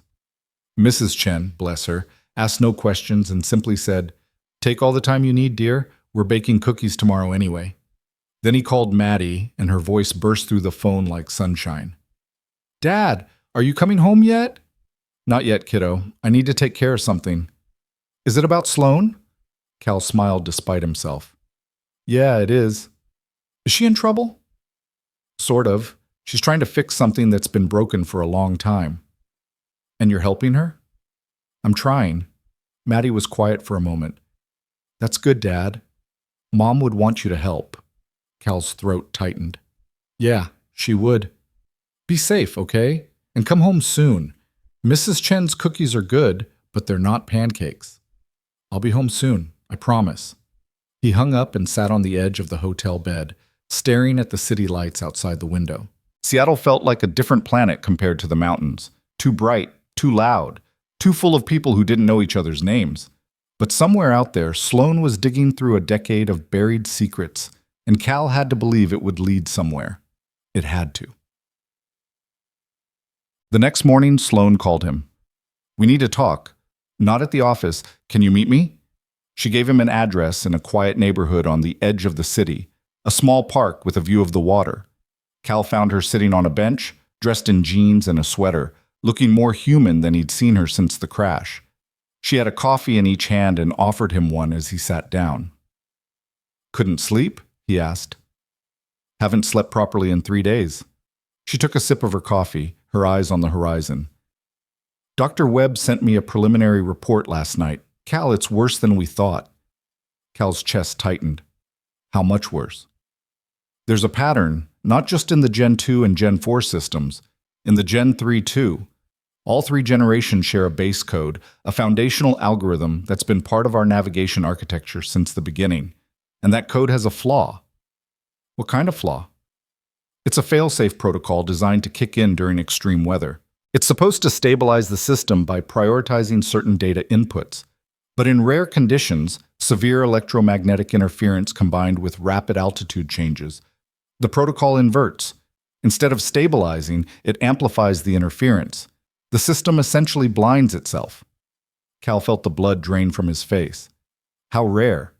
Mrs. Chen, bless her, asked no questions and simply said, Take all the time you need, dear. We're baking cookies tomorrow anyway. Then he called Maddie, and her voice burst through the phone like sunshine. Dad, are you coming home yet? Not yet, kiddo. I need to take care of something. Is it about Sloan? Cal smiled despite himself. Yeah, it is. Is she in trouble? Sort of. She's trying to fix something that's been broken for a long time. And you're helping her? I'm trying. Maddie was quiet for a moment. That's good, Dad. Mom would want you to help. Cal's throat tightened. Yeah, she would. Be safe, okay? And come home soon. Mrs. Chen's cookies are good, but they're not pancakes. I'll be home soon, I promise. He hung up and sat on the edge of the hotel bed, staring at the city lights outside the window. Seattle felt like a different planet compared to the mountains. Too bright, too loud, too full of people who didn't know each other's names. But somewhere out there, Sloan was digging through a decade of buried secrets, and Cal had to believe it would lead somewhere. It had to. The next morning, Sloan called him. We need to talk. Not at the office. Can you meet me? She gave him an address in a quiet neighborhood on the edge of the city, a small park with a view of the water. Cal found her sitting on a bench, dressed in jeans and a sweater, looking more human than he'd seen her since the crash. She had a coffee in each hand and offered him one as he sat down. Couldn't sleep? He asked. Haven't slept properly in 3 days. She took a sip of her coffee, her eyes on the horizon. Dr. Webb sent me a preliminary report last night. Cal, it's worse than we thought. Cal's chest tightened. How much worse? There's a pattern, not just in the Gen 2 and Gen 4 systems, in the Gen 3 too. All three generations share a base code, a foundational algorithm that's been part of our navigation architecture since the beginning. And that code has a flaw. What kind of flaw? It's a fail-safe protocol designed to kick in during extreme weather. It's supposed to stabilize the system by prioritizing certain data inputs. But in rare conditions, severe electromagnetic interference combined with rapid altitude changes, the protocol inverts. Instead of stabilizing, it amplifies the interference. The system essentially blinds itself. Cal felt the blood drain from his face. How rare?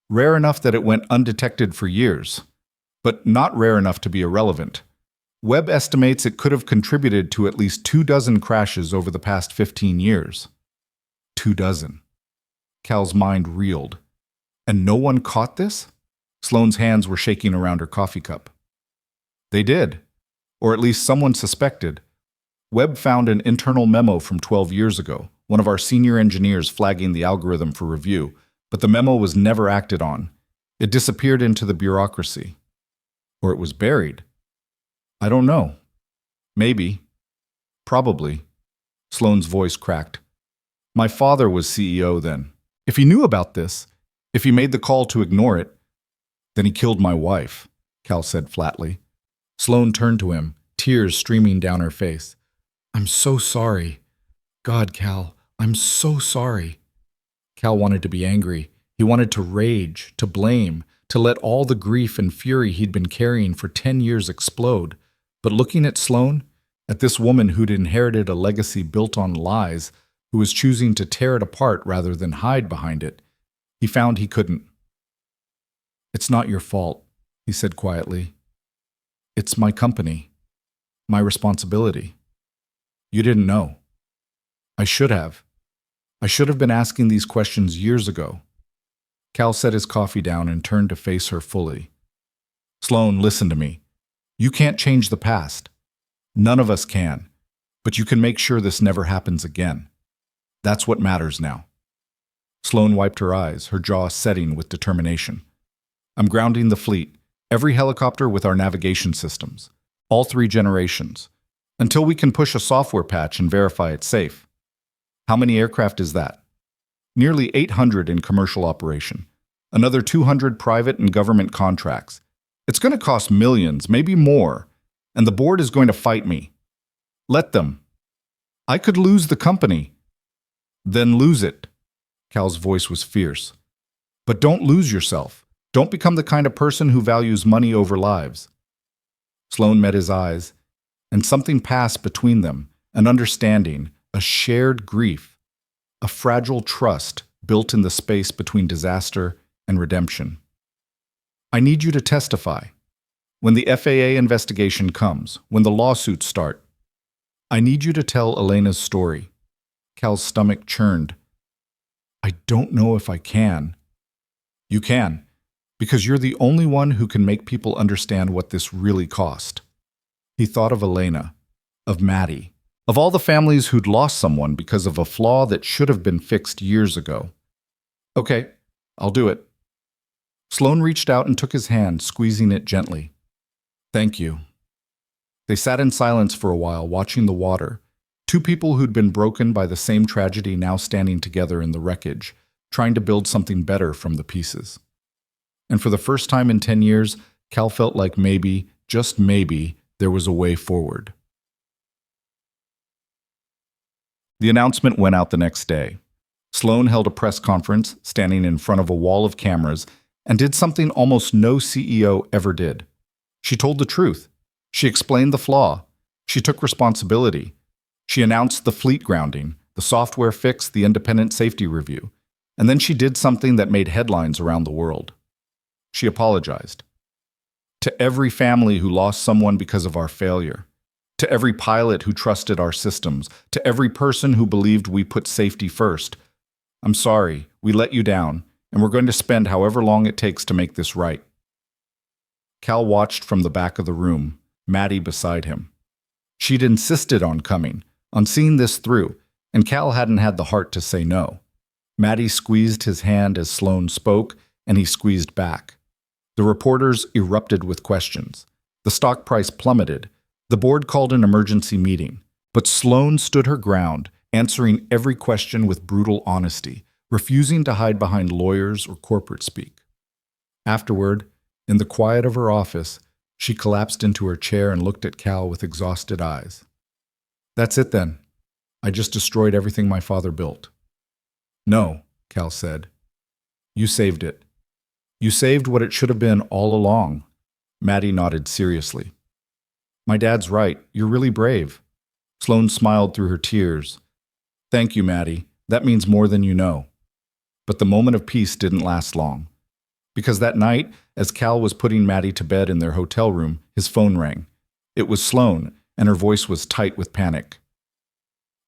Rare enough that it went undetected for years, but not rare enough to be irrelevant. Webb estimates it could have contributed to at least 24 crashes over the past 15 years. 24. Cal's mind reeled. And no one caught this? Sloane's hands were shaking around her coffee cup. They did, or at least someone suspected. Webb found an internal memo from 12 years ago, one of our senior engineers flagging the algorithm for review, but the memo was never acted on. It disappeared into the bureaucracy. Or it was buried. I don't know. Maybe. Probably. Sloane's voice cracked. My father was CEO then. If he knew about this, if he made the call to ignore it, then he killed my wife, Cal said flatly. Sloane turned to him, tears streaming down her face. I'm so sorry. God, Cal, I'm so sorry. Cal wanted to be angry. He wanted to rage, to blame, to let all the grief and fury he'd been carrying for 10 years explode. But looking at Sloane, at this woman who'd inherited a legacy built on lies, who was choosing to tear it apart rather than hide behind it, he found he couldn't. It's not your fault, he said quietly. It's my company, my responsibility. You didn't know. I should have. I should have been asking these questions years ago. Cal set his coffee down and turned to face her fully. Sloane, listen to me. You can't change the past. None of us can. But you can make sure this never happens again. That's what matters now. Sloane wiped her eyes, her jaw setting with determination. I'm grounding the fleet, every helicopter with our navigation systems, all three generations, until we can push a software patch and verify it's safe. How many aircraft is that? Nearly 800 in commercial operation, another 200 private and government contracts. It's going to cost millions, maybe more, and the board is going to fight me. Let them. I could lose the company. Then lose it. Cal's voice was fierce. But don't lose yourself. Don't become the kind of person who values money over lives. Sloane met his eyes, and something passed between them, an understanding, a shared grief, a fragile trust built in the space between disaster and redemption. I need you to testify. When the FAA investigation comes, when the lawsuits start, I need you to tell Elena's story. Cal's stomach churned. I don't know if I can. You can, because you're the only one who can make people understand what this really cost. He thought of Elena, of Maddie, of all the families who'd lost someone because of a flaw that should have been fixed years ago. Okay, I'll do it. Sloane reached out and took his hand, squeezing it gently. Thank you. They sat in silence for a while, watching the water. Two people who'd been broken by the same tragedy now standing together in the wreckage, trying to build something better from the pieces. And for the first time in 10 years, Cal felt like maybe, just maybe, there was a way forward. The announcement went out the next day. Sloane held a press conference, standing in front of a wall of cameras, and did something almost no CEO ever did. She told the truth. She explained the flaw. She took responsibility. She announced the fleet grounding, the software fix, the independent safety review. And then she did something that made headlines around the world. She apologized. To every family who lost someone because of our failure. To every pilot who trusted our systems. To every person who believed we put safety first. I'm sorry, we let you down, and we're going to spend however long it takes to make this right. Cal watched from the back of the room, Maddie beside him. She'd insisted on coming, on seeing this through, and Cal hadn't had the heart to say no. Maddie squeezed his hand as Sloane spoke, and he squeezed back. The reporters erupted with questions. The stock price plummeted. The board called an emergency meeting. But Sloane stood her ground, answering every question with brutal honesty, refusing to hide behind lawyers or corporate speak. Afterward, in the quiet of her office, she collapsed into her chair and looked at Cal with exhausted eyes. "That's it then. I just destroyed everything my father built." "No," Cal said. "You saved it. You saved what it should have been all along." Maddie nodded seriously. "My dad's right. You're really brave." Sloane smiled through her tears. "Thank you, Maddie. That means more than you know." But the moment of peace didn't last long. Because that night, as Cal was putting Maddie to bed in their hotel room, his phone rang. It was Sloane, and her voice was tight with panic.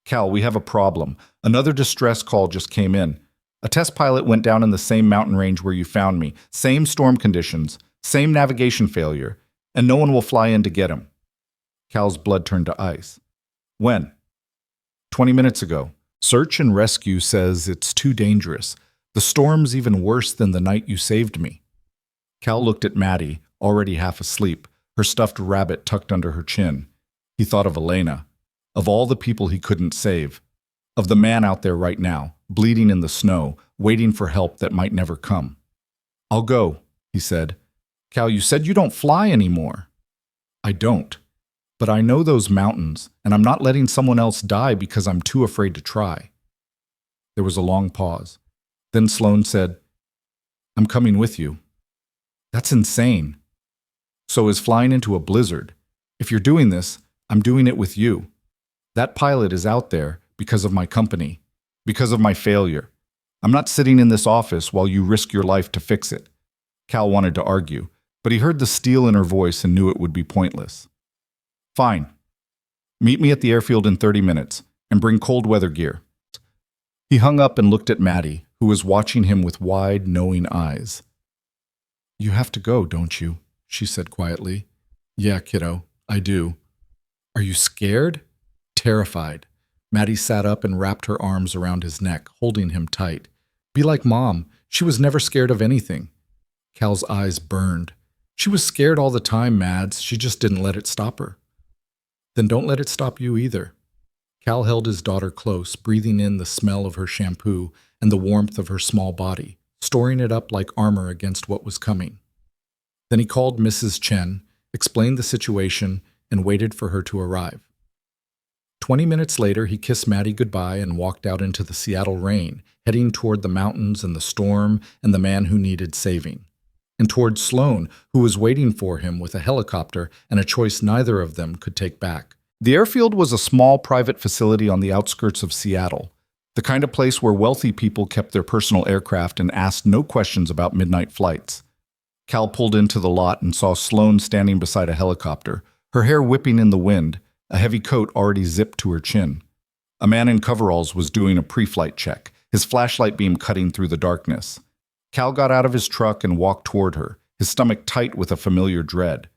"Cal, we have a problem. Another distress call just came in. A test pilot went down in the same mountain range where you found me, same storm conditions, same navigation failure, and no one will fly in to get him." Cal's blood turned to ice. "When?" 20 minutes ago. Search and rescue says it's too dangerous. The storm's even worse than the night you saved me." Cal looked at Maddie, already half asleep, her stuffed rabbit tucked under her chin. He thought of Elena, of all the people he couldn't save, of the man out there right now, bleeding in the snow, waiting for help that might never come. "I'll go," he said. "Cal, you said you don't fly anymore." "I don't. But I know those mountains, and I'm not letting someone else die because I'm too afraid to try." There was a long pause. Then Sloane said, "I'm coming with you." "That's insane." "So is flying into a blizzard. If you're doing this, I'm doing it with you. That pilot is out there because of my company, because of my failure. I'm not sitting in this office while you risk your life to fix it." Cal wanted to argue, but he heard the steel in her voice and knew it would be pointless. "Fine. Meet me at the airfield in 30 minutes, and bring cold weather gear." He hung up and looked at Maddie, who was watching him with wide, knowing eyes. "You have to go, don't you?" she said quietly. "Yeah, kiddo, I do." "Are you scared?" "Terrified." Maddie sat up and wrapped her arms around his neck, holding him tight. "Be like Mom. She was never scared of anything." Cal's eyes burned. "She was scared all the time, Mads. She just didn't let it stop her." "Then don't let it stop you either." Cal held his daughter close, breathing in the smell of her shampoo and the warmth of her small body, storing it up like armor against what was coming. Then he called Mrs. Chen, explained the situation, and waited for her to arrive. 20 minutes later, he kissed Maddie goodbye and walked out into the Seattle rain, heading toward the mountains and the storm and the man who needed saving. And toward Sloane, who was waiting for him with a helicopter and a choice neither of them could take back. The airfield was a small private facility on the outskirts of Seattle, the kind of place where wealthy people kept their personal aircraft and asked no questions about midnight flights. Cal pulled into the lot and saw Sloane standing beside a helicopter, her hair whipping in the wind, a heavy coat already zipped to her chin. A man in coveralls was doing a pre-flight check, his flashlight beam cutting through the darkness. Cal got out of his truck and walked toward her, his stomach tight with a familiar dread.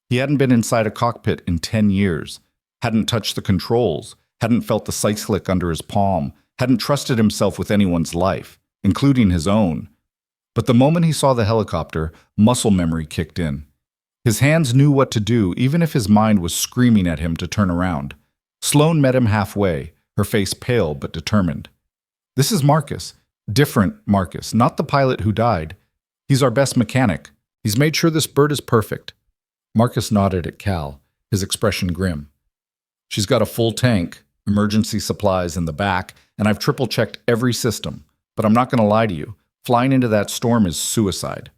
He hadn't been inside a cockpit in 10 years, hadn't touched the controls, hadn't felt the cyclic under his palm, hadn't trusted himself with anyone's life, including his own. But the moment he saw the helicopter, muscle memory kicked in. His hands knew what to do, even if his mind was screaming at him to turn around. Sloane met him halfway, her face pale but determined. "This is Marcus. Different Marcus, not the pilot who died. He's our best mechanic. He's made sure this bird is perfect." Marcus nodded at Cal, his expression grim. "She's got a full tank, emergency supplies in the back, and I've triple-checked every system. But I'm not going to lie to you. Flying into that storm is suicide."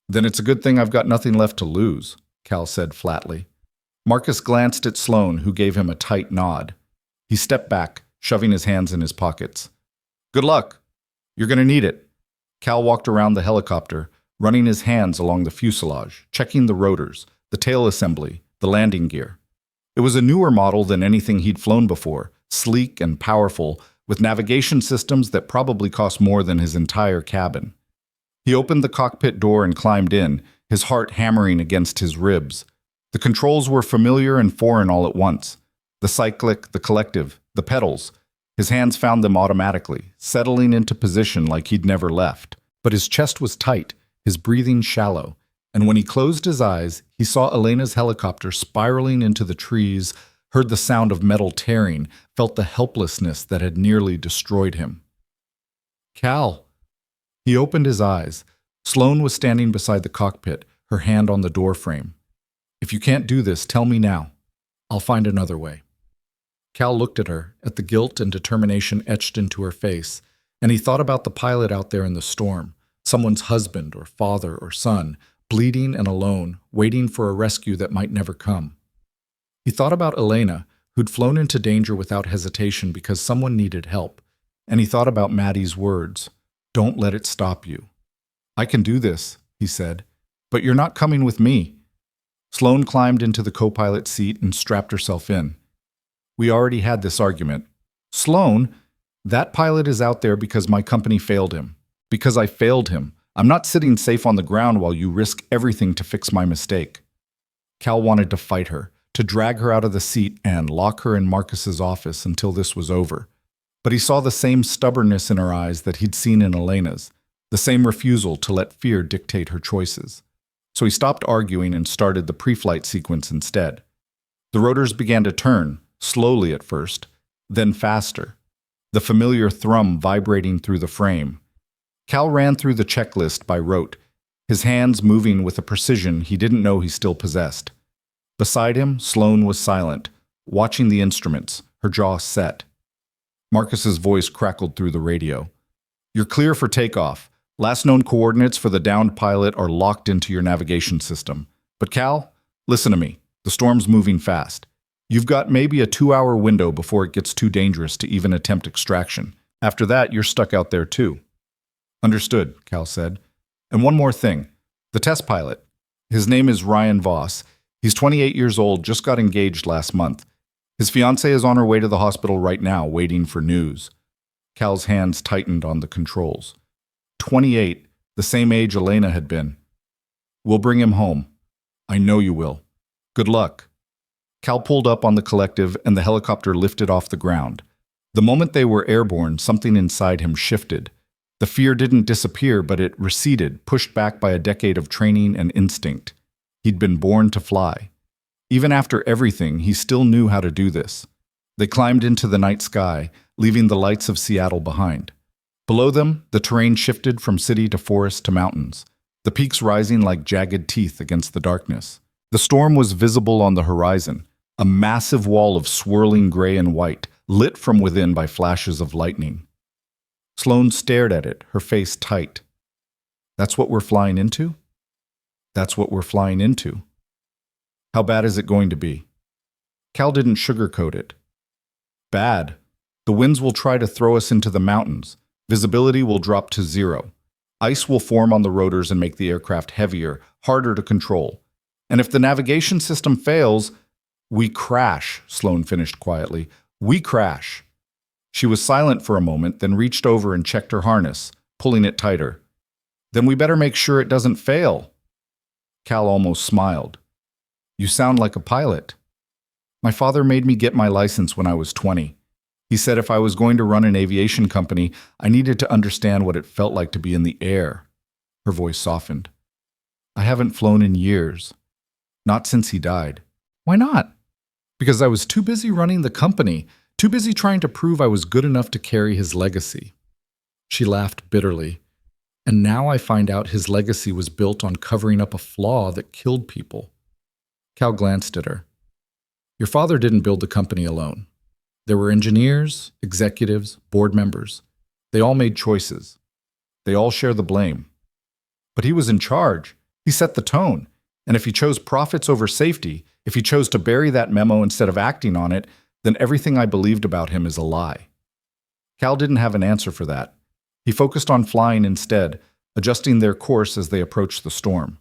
"Then it's a good thing I've got nothing left to lose," Cal said flatly. Marcus glanced at Sloane, who gave him a tight nod. He stepped back, shoving his hands in his pockets. "Good luck. You're going to need it." Cal walked around the helicopter, running his hands along the fuselage, checking the rotors, the tail assembly, the landing gear. It was a newer model than anything he'd flown before, sleek and powerful, with navigation systems that probably cost more than his entire cabin. He opened the cockpit door and climbed in, his heart hammering against his ribs. The controls were familiar and foreign all at once. The cyclic, the collective, the pedals. His hands found them automatically, settling into position like he'd never left. But his chest was tight, his breathing shallow, and when he closed his eyes, he saw Elena's helicopter spiraling into the trees, heard the sound of metal tearing, felt the helplessness that had nearly destroyed him. Cal. He opened his eyes. Sloane was standing beside the cockpit, her hand on the doorframe. If you can't do this, tell me now. I'll find another way. Cal looked at her, at the guilt and determination etched into her face, and he thought about the pilot out there in the storm, someone's husband or father or son, bleeding and alone, waiting for a rescue that might never come. He thought about Elena, who'd flown into danger without hesitation because someone needed help, and he thought about Maddie's words, "Don't let it stop you." "I can do this," he said, "but you're not coming with me." Sloane climbed into the co-pilot seat and strapped herself in. "We already had this argument. Sloane, that pilot is out there because my company failed him. Because I failed him. I'm not sitting safe on the ground while you risk everything to fix my mistake." Cal wanted to fight her, to drag her out of the seat and lock her in Marcus's office until this was over. But he saw the same stubbornness in her eyes that he'd seen in Elena's, the same refusal to let fear dictate her choices. So he stopped arguing and started the pre-flight sequence instead. The rotors began to turn, slowly at first, then faster, the familiar thrum vibrating through the frame. Cal ran through the checklist by rote, his hands moving with a precision he didn't know he still possessed. Beside him, Sloane was silent, watching the instruments, her jaw set. Marcus's voice crackled through the radio. "You're clear for takeoff. Last known coordinates for the downed pilot are locked into your navigation system. But Cal, listen to me. The storm's moving fast. You've got maybe a 2-hour window before it gets too dangerous to even attempt extraction. After that, you're stuck out there too." "Understood," Cal said. "And one more thing. The test pilot. His name is Ryan Voss. He's 28 years old, just got engaged last month. His fiancée is on her way to the hospital right now, waiting for news." Cal's hands tightened on the controls. 28, the same age Elena had been. "We'll bring him home. I know you will. Good luck." Cal pulled up on the collective and the helicopter lifted off the ground. The moment they were airborne, something inside him shifted. The fear didn't disappear, but it receded, pushed back by a decade of training and instinct. He'd been born to fly. Even after everything, he still knew how to do this. They climbed into the night sky, leaving the lights of Seattle behind. Below them, the terrain shifted from city to forest to mountains, the peaks rising like jagged teeth against the darkness. The storm was visible on the horizon, a massive wall of swirling gray and white, lit from within by flashes of lightning. Sloane stared at it, her face tight. "That's what we're flying into?" "That's what we're flying into." "How bad is it going to be?" Cal didn't sugarcoat it. "Bad. The winds will try to throw us into the mountains. Visibility will drop to 0. Ice will form on the rotors and make the aircraft heavier, harder to control. And if the navigation system fails, we crash," Sloane finished quietly. "We crash." She was silent for a moment, then reached over and checked her harness, pulling it tighter. "Then we better make sure it doesn't fail." Cal almost smiled. "You sound like a pilot." "My father made me get my license when I was 20. He said if I was going to run an aviation company, I needed to understand what it felt like to be in the air." Her voice softened. "I haven't flown in years. Not since he died." "Why not?" "Because I was too busy running the company, too busy trying to prove I was good enough to carry his legacy." She laughed bitterly. "And now I find out his legacy was built on covering up a flaw that killed people." Cal glanced at her. "Your father didn't build the company alone. There were engineers, executives, board members. They all made choices. They all share the blame. But he was in charge. He set the tone. And if he chose profits over safety, if he chose to bury that memo instead of acting on it, then everything I believed about him is a lie." Cal didn't have an answer for that. He focused on flying instead, adjusting their course as they approached the storm.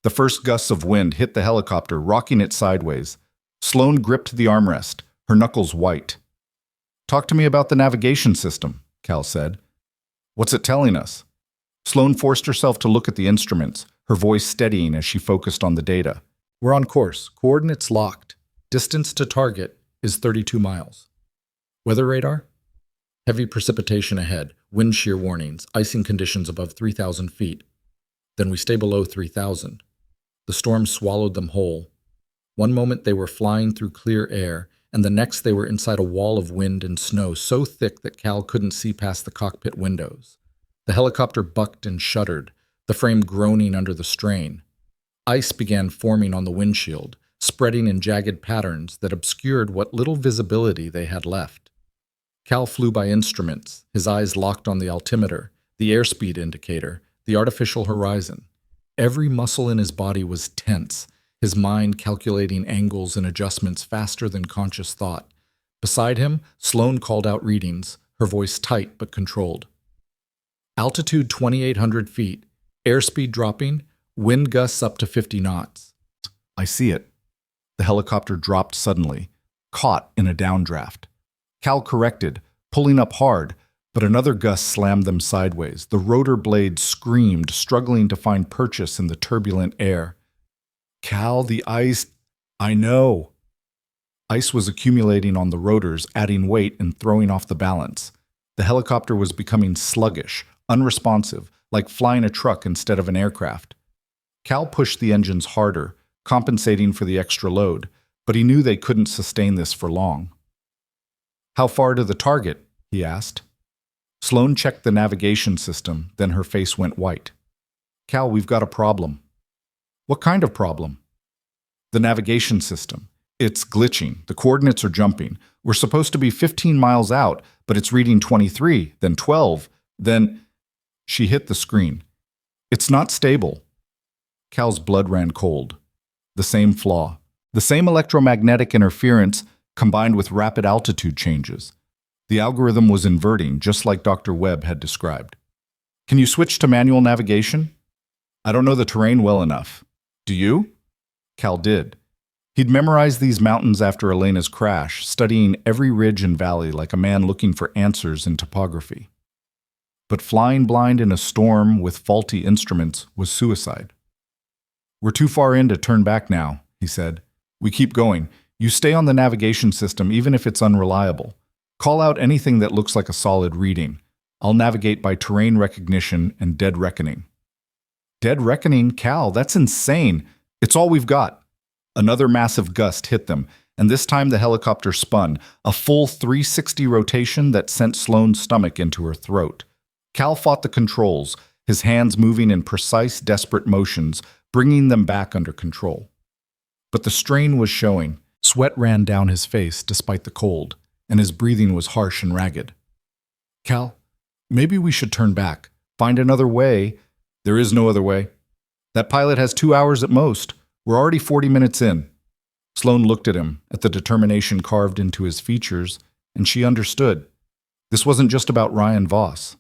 The first gusts of wind hit the helicopter, rocking it sideways. Sloane gripped the armrest, her knuckles white. "Talk to me about the navigation system," Cal said. "What's it telling us?" Sloane forced herself to look at the instruments, her voice steadying as she focused on the data. "We're on course. Coordinates locked. Distance to target is 32 miles. Weather radar? Heavy precipitation ahead, wind shear warnings, icing conditions above 3,000 feet. Then we stay below 3,000. The storm swallowed them whole. One moment they were flying through clear air, and and the next they were inside a wall of wind and snow so thick that Cal couldn't see past the cockpit windows. The helicopter bucked and shuddered, the frame groaning under the strain. Ice began forming on the windshield, spreading in jagged patterns that obscured what little visibility they had left. Cal flew by instruments, his eyes locked on the altimeter, the airspeed indicator, the artificial horizon. Every muscle in his body was tense, his mind calculating angles and adjustments faster than conscious thought. Beside him, Sloane called out readings, her voice tight but controlled. Altitude 2,800 feet, airspeed dropping, wind gusts up to 50 knots. I see it. The helicopter dropped suddenly, caught in a downdraft. Cal corrected, pulling up hard, but another gust slammed them sideways. The rotor blades screamed, struggling to find purchase in the turbulent air. Cal, the ice... I know. Ice was accumulating on the rotors, adding weight and throwing off the balance. The helicopter was becoming sluggish, unresponsive, like flying a truck instead of an aircraft. Cal pushed the engines harder, compensating for the extra load, but he knew they couldn't sustain this for long. How far to the target? He asked. Sloane checked the navigation system, then her face went white. Cal, we've got a problem. What kind of problem? The navigation system. It's glitching. The coordinates are jumping. We're supposed to be 15 miles out, but it's reading 23, then 12, then... She hit the screen. It's not stable. Cal's blood ran cold. The same flaw. The same electromagnetic interference combined with rapid altitude changes. The algorithm was inverting, just like Dr. Webb had described. Can you switch to manual navigation? I don't know the terrain well enough. Do you? Cal did. He'd memorized these mountains after Elena's crash, studying every ridge and valley like a man looking for answers in topography. But flying blind in a storm with faulty instruments was suicide. We're too far in to turn back now, he said. We keep going. You stay on the navigation system even if it's unreliable. Call out anything that looks like a solid reading. I'll navigate by terrain recognition and dead reckoning. Dead reckoning, Cal, that's insane. It's all we've got. Another massive gust hit them, and this time the helicopter spun, a full 360 rotation that sent Sloane's stomach into her throat. Cal fought the controls, his hands moving in precise, desperate motions, bringing them back under control. But the strain was showing. Sweat ran down his face despite the cold, and his breathing was harsh and ragged. Cal, maybe we should turn back, find another way. There is no other way. That pilot has 2 hours at most. We're already 40 minutes in. Sloane looked at him, at the determination carved into his features, and she understood. This wasn't just about Ryan Voss.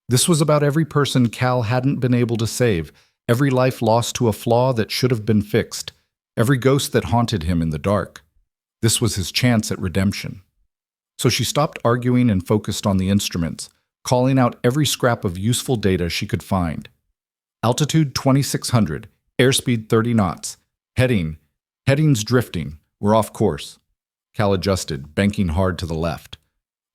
This was about every person Cal hadn't been able to save, every life lost to a flaw that should have been fixed, every ghost that haunted him in the dark. This was his chance at redemption. So she stopped arguing and focused on the instruments, calling out every scrap of useful data she could find. Altitude 2,600, airspeed 30 knots, headings drifting, we're off course. Cal adjusted, banking hard to the left.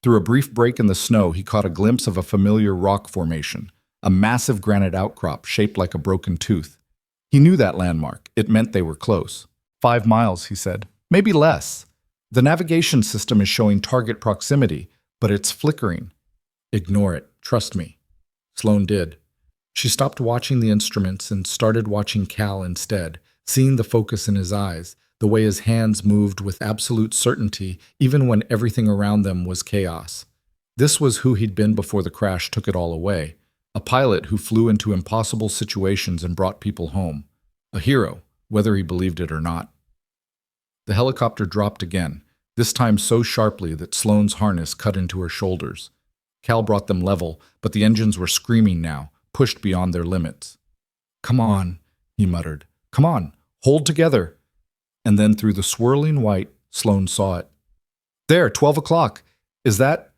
Through a brief break in the snow, he caught a glimpse of a familiar rock formation, a massive granite outcrop shaped like a broken tooth. He knew that landmark. It meant they were close. 5 miles, he said. Maybe less. The navigation system is showing target proximity, but it's flickering. Ignore it. Trust me. Sloane did. She stopped watching the instruments and started watching Cal instead, seeing the focus in his eyes, the way his hands moved with absolute certainty even when everything around them was chaos. This was who he'd been before the crash took it all away. A pilot who flew into impossible situations and brought people home. A hero, whether he believed it or not. The helicopter dropped again, this time so sharply that Sloane's harness cut into her shoulders. Cal brought them level, but the engines were screaming now, pushed beyond their limits. Come on, he muttered. Come on, hold together. And then through the swirling white, Sloane saw it. There, 12 o'clock. Is that?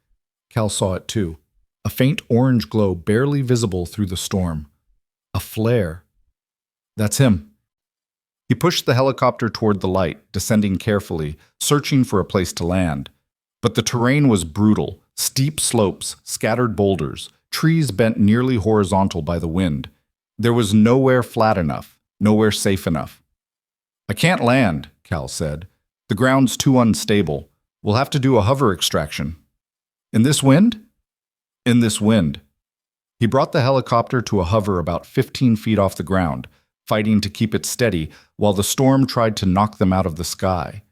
Cal saw it too. A faint orange glow barely visible through the storm. A flare. That's him. He pushed the helicopter toward the light, descending carefully, searching for a place to land. But the terrain was brutal. Steep slopes, scattered boulders, trees bent nearly horizontal by the wind. There was nowhere flat enough, nowhere safe enough. I can't land, Cal said. The ground's too unstable. We'll have to do a hover extraction. In this wind? In this wind. He brought the helicopter to a hover about 15 feet off the ground, fighting to keep it steady while the storm tried to knock them out of the sky.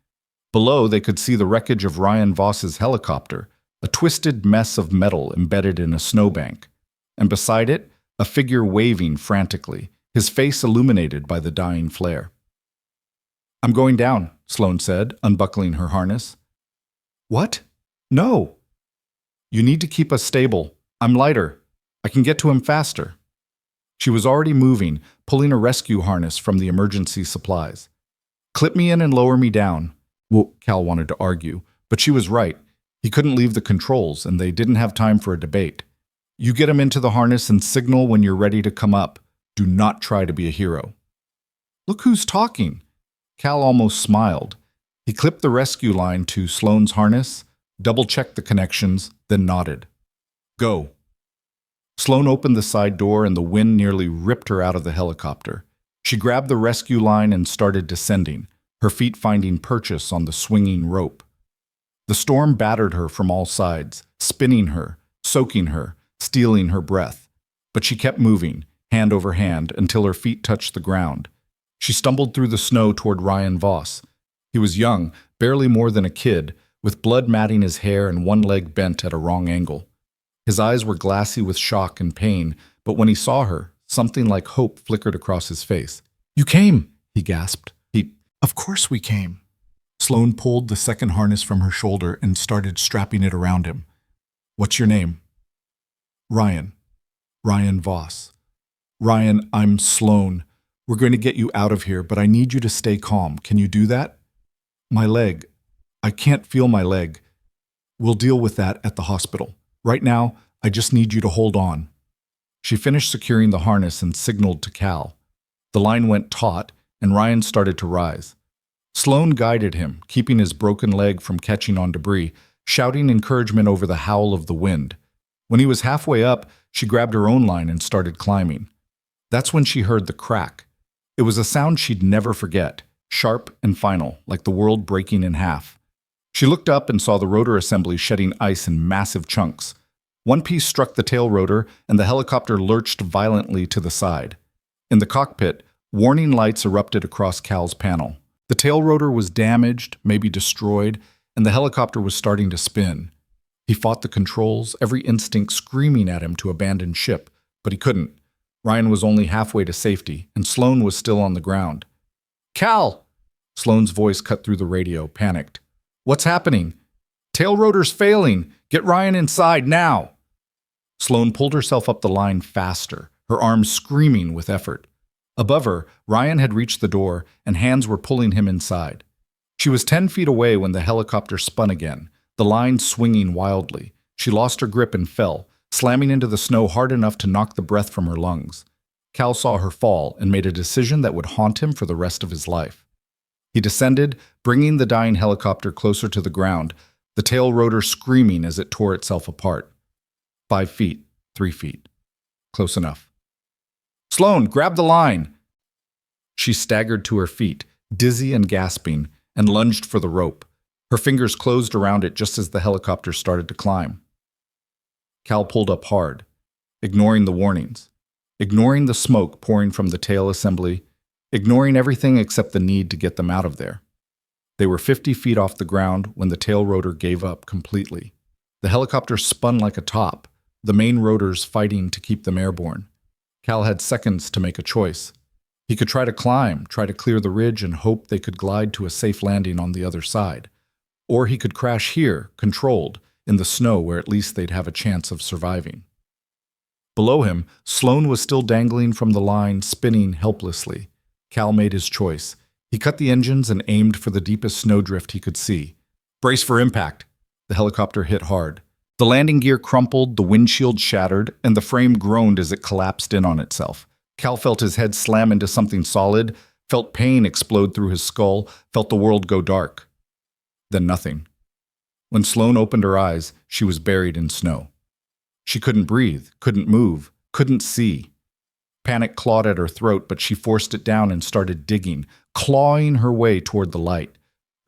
Below, they could see the wreckage of Ryan Voss's helicopter, a twisted mess of metal embedded in a snowbank. And beside it, a figure waving frantically, his face illuminated by the dying flare. "I'm going down," Sloane said, unbuckling her harness. "What? No." "You need to keep us stable. I'm lighter. I can get to him faster." She was already moving, pulling a rescue harness from the emergency supplies. "Clip me in and lower me down." Well, Cal wanted to argue, but she was right. He couldn't leave the controls, and they didn't have time for a debate. "You get him into the harness and signal when you're ready to come up. Do not try to be a hero." "Look who's talking." Cal almost smiled. He clipped the rescue line to Sloane's harness, double-checked the connections, then nodded. "Go." Sloane opened the side door and the wind nearly ripped her out of the helicopter. She grabbed the rescue line and started descending, her feet finding purchase on the swinging rope. The storm battered her from all sides, spinning her, soaking her, stealing her breath. But she kept moving, hand over hand, until her feet touched the ground. She stumbled through the snow toward Ryan Voss. He was young, barely more than a kid, with blood matting his hair and one leg bent at a wrong angle. His eyes were glassy with shock and pain, but when he saw her, something like hope flickered across his face. "You came," he gasped. "Of course we came." Sloane pulled the second harness from her shoulder and started strapping it around him. "What's your name?" "Ryan. Ryan Voss." "Ryan, I'm Sloane. We're going to get you out of here, but I need you to stay calm. Can you do that?" "My leg. I can't feel my leg." "We'll deal with that at the hospital. Right now, I just need you to hold on." She finished securing the harness and signaled to Cal. The line went taut, and Ryan started to rise. Sloane guided him, keeping his broken leg from catching on debris, shouting encouragement over the howl of the wind. When he was halfway up, she grabbed her own line and started climbing. That's when she heard the crack. It was a sound she'd never forget, sharp and final, like the world breaking in half. She looked up and saw the rotor assembly shedding ice in massive chunks. One piece struck the tail rotor, and the helicopter lurched violently to the side. In the cockpit, warning lights erupted across Cal's panel. The tail rotor was damaged, maybe destroyed, and the helicopter was starting to spin. He fought the controls, every instinct screaming at him to abandon ship, but he couldn't. Ryan was only halfway to safety, and Sloane was still on the ground. "Cal!" Sloane's voice cut through the radio, panicked. "What's happening?" "Tail rotor's failing. Get Ryan inside, now!" Sloane pulled herself up the line faster, her arms screaming with effort. Above her, Ryan had reached the door, and hands were pulling him inside. She was 10 feet away when the helicopter spun again, the line swinging wildly. She lost her grip and fell, slamming into the snow hard enough to knock the breath from her lungs. Cal saw her fall and made a decision that would haunt him for the rest of his life. He descended, bringing the dying helicopter closer to the ground, the tail rotor screaming as it tore itself apart. 5 feet, 3 feet. Close enough. "Sloane, grab the line!" She staggered to her feet, dizzy and gasping, and lunged for the rope. Her fingers closed around it just as the helicopter started to climb. Cal pulled up hard, ignoring the warnings, ignoring the smoke pouring from the tail assembly, ignoring everything except the need to get them out of there. They were 50 feet off the ground when the tail rotor gave up completely. The helicopter spun like a top, the main rotors fighting to keep them airborne. Cal had seconds to make a choice. He could try to climb, try to clear the ridge and hope they could glide to a safe landing on the other side. Or he could crash here, controlled, in the snow where at least they'd have a chance of surviving. Below him, Sloane was still dangling from the line, spinning helplessly. Cal made his choice. He cut the engines and aimed for the deepest snowdrift he could see. "Brace for impact." The helicopter hit hard. The landing gear crumpled, the windshield shattered, and the frame groaned as it collapsed in on itself. Cal felt his head slam into something solid, felt pain explode through his skull, felt the world go dark. Then nothing. When Sloane opened her eyes, she was buried in snow. She couldn't breathe, couldn't move, couldn't see. Panic clawed at her throat, but she forced it down and started digging, clawing her way toward the light.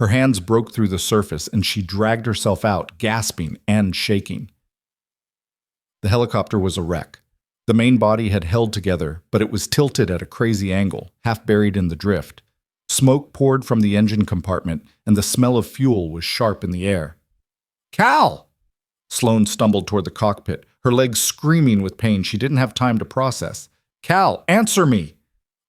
Her hands broke through the surface and she dragged herself out, gasping and shaking. The helicopter was a wreck. The main body had held together, but it was tilted at a crazy angle, half buried in the drift. Smoke poured from the engine compartment, and the smell of fuel was sharp in the air. "Cal!" Sloane stumbled toward the cockpit, her legs screaming with pain she didn't have time to process. "Cal, answer me!"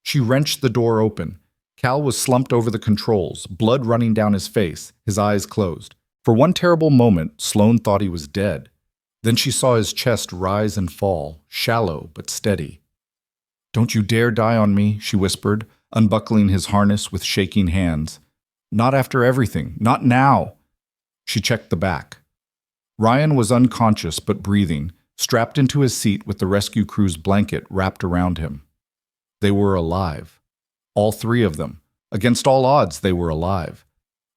She wrenched the door open. Cal was slumped over the controls, blood running down his face, his eyes closed. For one terrible moment, Sloane thought he was dead. Then she saw his chest rise and fall, shallow but steady. "Don't you dare die on me," she whispered, unbuckling his harness with shaking hands. "Not after everything. Not now." She checked the back. Ryan was unconscious but breathing, strapped into his seat with the rescue crew's blanket wrapped around him. They were alive. All three of them. Against all odds, they were alive.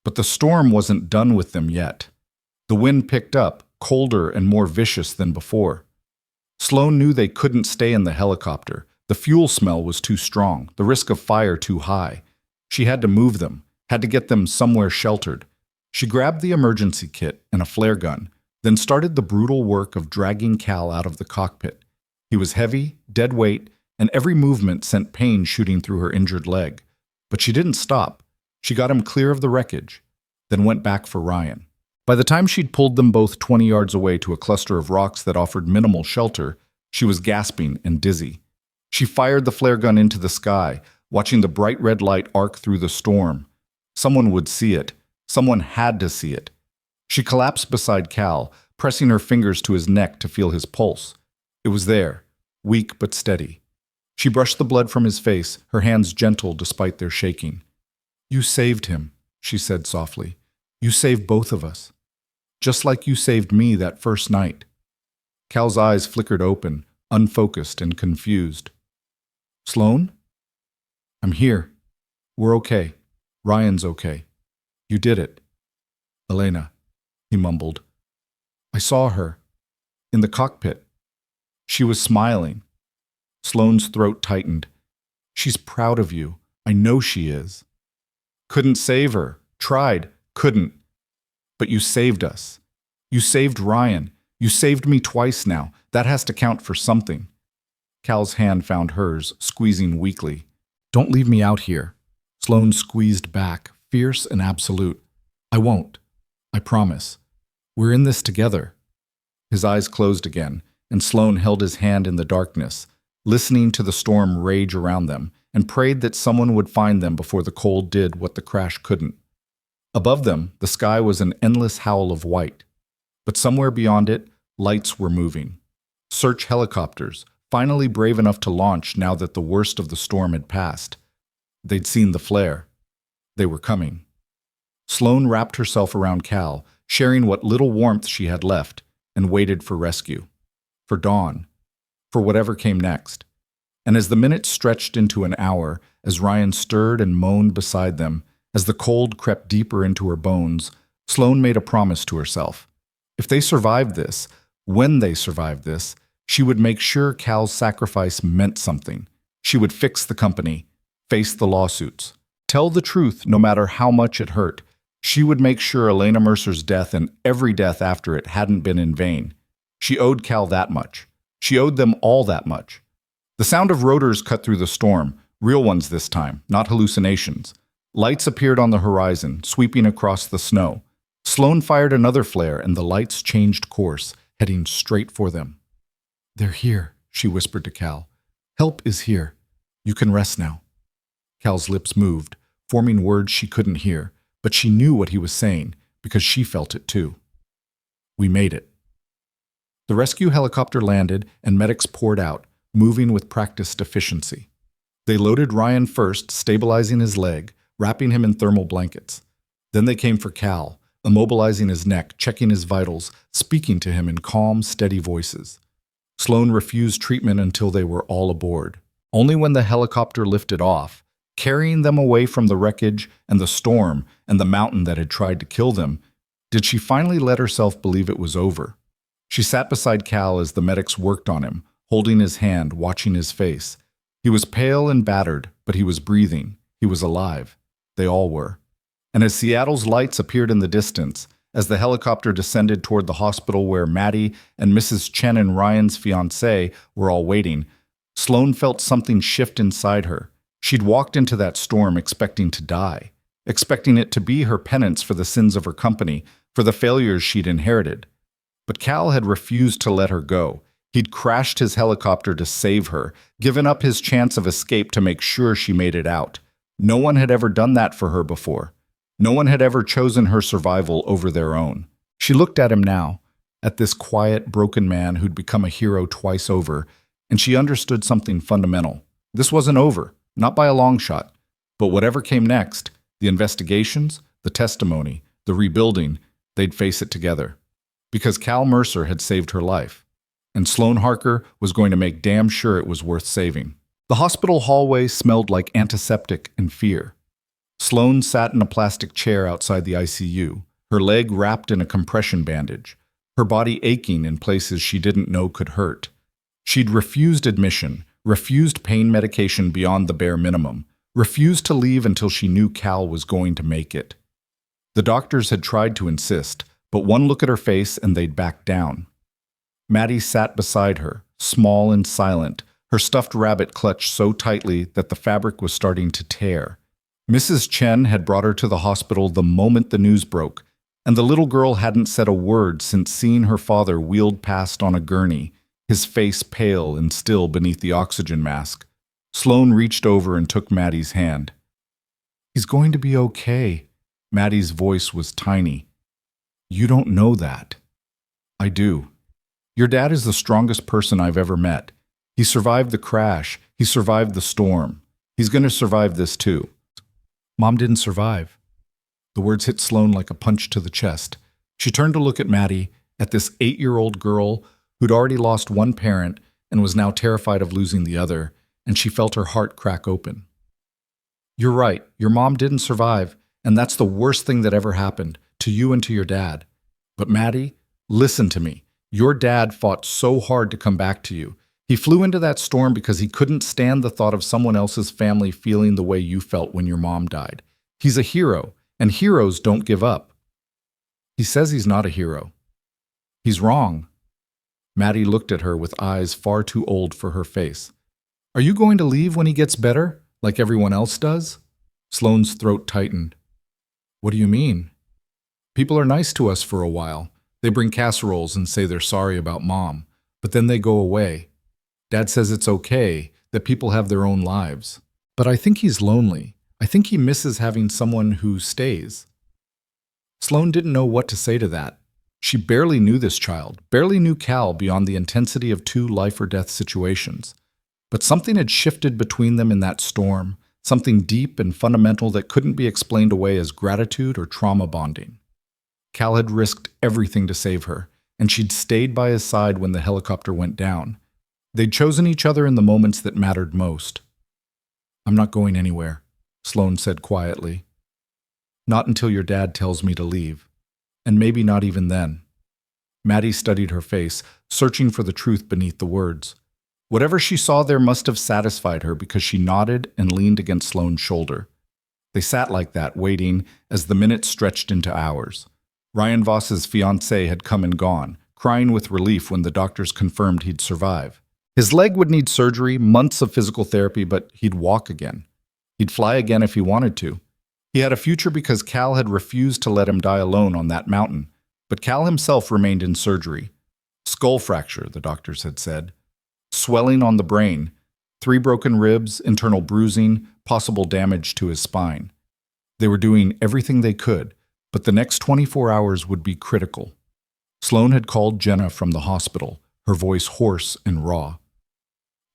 But the storm wasn't done with them yet. The wind picked up, colder and more vicious than before. Sloane knew they couldn't stay in the helicopter. The fuel smell was too strong, the risk of fire too high. She had to move them, had to get them somewhere sheltered. She grabbed the emergency kit and a flare gun, then started the brutal work of dragging Cal out of the cockpit. He was heavy, dead weight, and every movement sent pain shooting through her injured leg. But she didn't stop. She got him clear of the wreckage, then went back for Ryan. By the time she'd pulled them both 20 yards away to a cluster of rocks that offered minimal shelter, she was gasping and dizzy. She fired the flare gun into the sky, watching the bright red light arc through the storm. Someone would see it. Someone had to see it. She collapsed beside Cal, pressing her fingers to his neck to feel his pulse. It was there, weak but steady. She brushed the blood from his face, her hands gentle despite their shaking. "You saved him," she said softly. "You saved both of us. Just like you saved me that first night." Cal's eyes flickered open, unfocused and confused. "Sloane? I'm here. We're okay. Ryan's okay. You did it." "Elena," he mumbled. "I saw her. In the cockpit. She was smiling." Sloane's throat tightened. "She's proud of you. I know she is." "Couldn't save her. Tried. Couldn't. But you saved us. You saved Ryan. You saved me twice now. That has to count for something." Cal's hand found hers, squeezing weakly. "Don't leave me out here." Sloane squeezed back, fierce and absolute. "I won't. I promise. We're in this together." His eyes closed again, and Sloane held his hand in the darkness, listening to the storm rage around them, and prayed that someone would find them before the cold did what the crash couldn't. Above them, the sky was an endless howl of white. But somewhere beyond it, lights were moving. Search helicopters, finally brave enough to launch now that the worst of the storm had passed. They'd seen the flare. They were coming. Sloane wrapped herself around Cal, sharing what little warmth she had left, and waited for rescue. For dawn. For whatever came next. And as the minutes stretched into an hour, as Ryan stirred and moaned beside them, as the cold crept deeper into her bones, Sloane made a promise to herself. If they survived this, when they survived this, she would make sure Cal's sacrifice meant something. She would fix the company, face the lawsuits, tell the truth no matter how much it hurt. She would make sure Elena Mercer's death and every death after it hadn't been in vain. She owed Cal that much. She owed them all that much. The sound of rotors cut through the storm, real ones this time, not hallucinations. Lights appeared on the horizon, sweeping across the snow. Sloane fired another flare, and the lights changed course, heading straight for them. "They're here," she whispered to Cal. "Help is here. You can rest now." Cal's lips moved, forming words she couldn't hear, but she knew what he was saying, because she felt it too. "We made it." The rescue helicopter landed, and medics poured out, moving with practiced efficiency. They loaded Ryan first, stabilizing his leg, wrapping him in thermal blankets. Then they came for Cal, immobilizing his neck, checking his vitals, speaking to him in calm, steady voices. Sloane refused treatment until they were all aboard. Only when the helicopter lifted off, carrying them away from the wreckage and the storm and the mountain that had tried to kill them, did she finally let herself believe it was over. She sat beside Cal as the medics worked on him, holding his hand, watching his face. He was pale and battered, but he was breathing. He was alive. They all were. and as Seattle's lights appeared in the distance, as the helicopter descended toward the hospital where Maddie and Mrs. Chen and Ryan's fiancé were all waiting, Sloane felt something shift inside her. She'd walked into that storm expecting to die, expecting it to be her penance for the sins of her company, for the failures she'd inherited. But Cal had refused to let her go. He'd crashed his helicopter to save her, given up his chance of escape to make sure she made it out. No one had ever done that for her before. No one had ever chosen her survival over their own. She looked at him now, at this quiet, broken man who'd become a hero twice over, and she understood something fundamental. This wasn't over, not by a long shot. But whatever came next, the investigations, the testimony, the rebuilding, they'd face it together. Because Cal Mercer had saved her life, and Sloane Harker was going to make damn sure it was worth saving. The hospital hallway smelled like antiseptic and fear. Sloane sat in a plastic chair outside the ICU, her leg wrapped in a compression bandage, her body aching in places she didn't know could hurt. She'd refused admission, refused pain medication beyond the bare minimum, refused to leave until she knew Cal was going to make it. The doctors had tried to insist, but one look at her face and they'd back down. Maddie sat beside her, small and silent, her stuffed rabbit clutched so tightly that the fabric was starting to tear. Mrs. Chen had brought her to the hospital the moment the news broke, and the little girl hadn't said a word since seeing her father wheeled past on a gurney, his face pale and still beneath the oxygen mask. Sloane reached over and took Maddie's hand. "He's going to be okay." Maddie's voice was tiny. "You don't know that." "I do. Your dad is the strongest person I've ever met. He survived the crash. He survived the storm. He's going to survive this too." "Mom didn't survive." The words hit Sloane like a punch to the chest. She turned to look at Maddie, at this 8-year-old girl who'd already lost one parent and was now terrified of losing the other, and she felt her heart crack open. "You're right. Your mom didn't survive, and that's the worst thing that ever happened, to you and to your dad. But Maddie, listen to me. Your dad fought so hard to come back to you. He flew into that storm because he couldn't stand the thought of someone else's family feeling the way you felt when your mom died. He's a hero, and heroes don't give up." "He says he's not a hero." "He's wrong." Maddie looked at her with eyes far too old for her face. "Are you going to leave when he gets better, like everyone else does?" Sloane's throat tightened. "What do you mean?" "People are nice to us for a while. They bring casseroles and say they're sorry about Mom, but then they go away. Dad says it's okay, that people have their own lives. But I think he's lonely. I think he misses having someone who stays." Sloane didn't know what to say to that. She barely knew this child, barely knew Cal beyond the intensity of 2 life-or-death situations. But something had shifted between them in that storm, something deep and fundamental that couldn't be explained away as gratitude or trauma bonding. Cal had risked everything to save her, and she'd stayed by his side when the helicopter went down. They'd chosen each other in the moments that mattered most. "I'm not going anywhere," Sloane said quietly. "Not until your dad tells me to leave. And maybe not even then." Maddie studied her face, searching for the truth beneath the words. Whatever she saw there must have satisfied her because she nodded and leaned against Sloane's shoulder. They sat like that, waiting, as the minutes stretched into hours. Ryan Voss's fiancée had come and gone, crying with relief when the doctors confirmed he'd survive. His leg would need surgery, months of physical therapy, but he'd walk again. He'd fly again if he wanted to. He had a future because Cal had refused to let him die alone on that mountain, but Cal himself remained in surgery. Skull fracture, the doctors had said. Swelling on the brain, 3 broken ribs, internal bruising, possible damage to his spine. They were doing everything they could, but the next 24 hours would be critical. Sloane had called Jenna from the hospital, her voice hoarse and raw.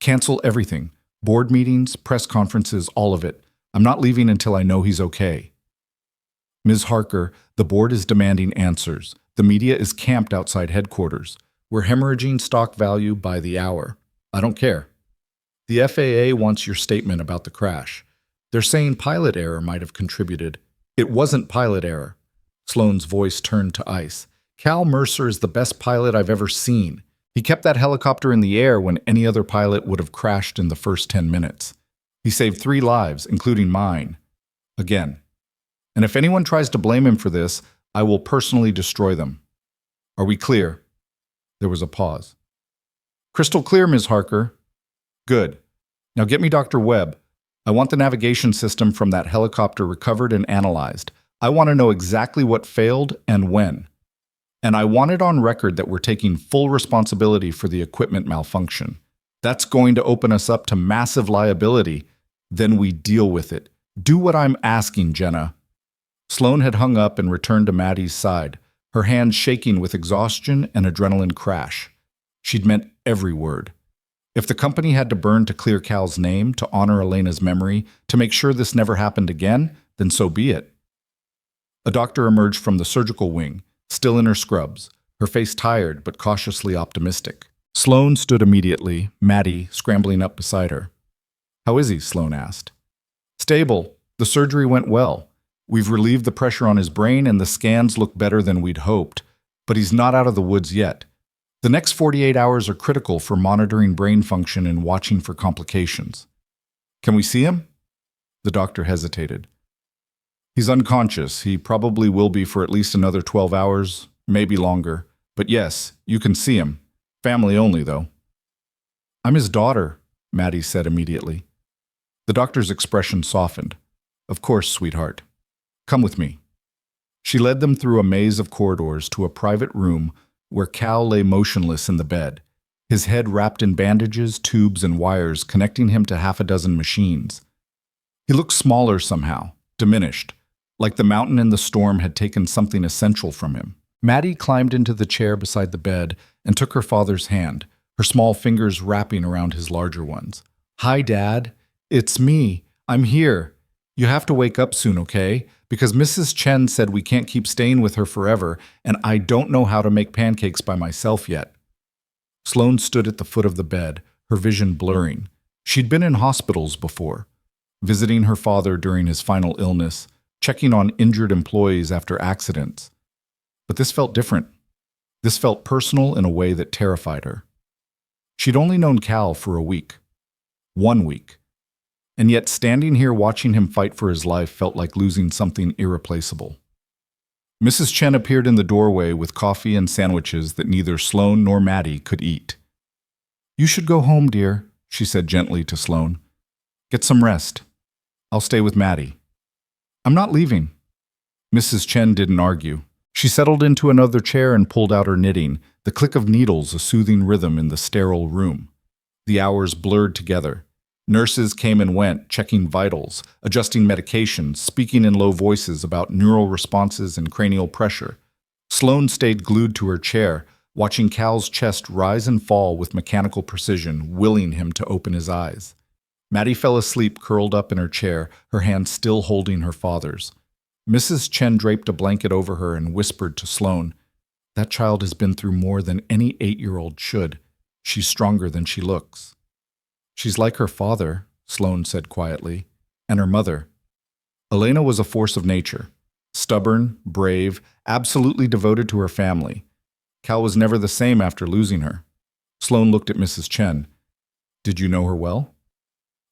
"Cancel everything. Board meetings, press conferences, all of it. I'm not leaving until I know he's okay." "Ms. Harker, the board is demanding answers. The media is camped outside headquarters. We're hemorrhaging stock value by the hour. I don't care. The FAA wants your statement about the crash. They're saying pilot error might have contributed. It wasn't pilot error." Sloane's voice turned to ice. "Cal Mercer is the best pilot I've ever seen. He kept that helicopter in the air when any other pilot would have crashed in the first 10 minutes. He saved 3 lives, including mine. Again." And if anyone tries to blame him for this, I will personally destroy them. Are we clear? There was a pause. Crystal clear, Ms. Harker. Good. Now get me Dr. Webb. I want the navigation system from that helicopter recovered and analyzed. I want to know exactly what failed and when. And I want it on record that we're taking full responsibility for the equipment malfunction. That's going to open us up to massive liability. Then we deal with it. Do what I'm asking, Jenna. Sloan had hung up and returned to Maddie's side, her hands shaking with exhaustion and adrenaline crash. She'd meant every word. If the company had to burn to clear Cal's name, to honor Elena's memory, to make sure this never happened again, then so be it. A doctor emerged from the surgical wing, still in her scrubs, her face tired but cautiously optimistic. Sloan stood immediately, Maddie scrambling up beside her. How is he? Sloan asked. Stable. The surgery went well. We've relieved the pressure on his brain and the scans look better than we'd hoped, but he's not out of the woods yet. The next 48 hours are critical for monitoring brain function and watching for complications. Can we see him? The doctor hesitated. He's unconscious. He probably will be for at least another 12 hours, maybe longer. But yes, you can see him. Family only, though. I'm his daughter, Maddie said immediately. The doctor's expression softened. Of course, sweetheart. Come with me. She led them through a maze of corridors to a private room where Cal lay motionless in the bed, his head wrapped in bandages, tubes, and wires connecting him to half a dozen machines. He looked smaller somehow, diminished, like the mountain in the storm had taken something essential from him. Maddie climbed into the chair beside the bed and took her father's hand, her small fingers wrapping around his larger ones. Hi, Dad. It's me. I'm here. You have to wake up soon, okay? Because Mrs. Chen said we can't keep staying with her forever, and I don't know how to make pancakes by myself yet. Sloan stood at the foot of the bed, her vision blurring. She'd been in hospitals before, visiting her father during his final illness, checking on injured employees after accidents. But this felt different. This felt personal in a way that terrified her. She'd only known Cal for a week. 1 week. And yet standing here watching him fight for his life felt like losing something irreplaceable. Mrs. Chen appeared in the doorway with coffee and sandwiches that neither Sloan nor Maddie could eat. You should go home, dear, she said gently to Sloan. Get some rest. I'll stay with Maddie. I'm not leaving. Mrs. Chen didn't argue. She settled into another chair and pulled out her knitting, the click of needles a soothing rhythm in the sterile room. The hours blurred together. Nurses came and went, checking vitals, adjusting medications, speaking in low voices about neural responses and cranial pressure. Sloan stayed glued to her chair, watching Cal's chest rise and fall with mechanical precision, willing him to open his eyes. Maddie fell asleep curled up in her chair, her hand still holding her father's. Mrs. Chen draped a blanket over her and whispered to Sloan, That child has been through more than any 8-year-old should. She's stronger than she looks. She's like her father, Sloan said quietly, and her mother. Elena was a force of nature, stubborn, brave, absolutely devoted to her family. Cal was never the same after losing her. Sloan looked at Mrs. Chen. Did you know her well?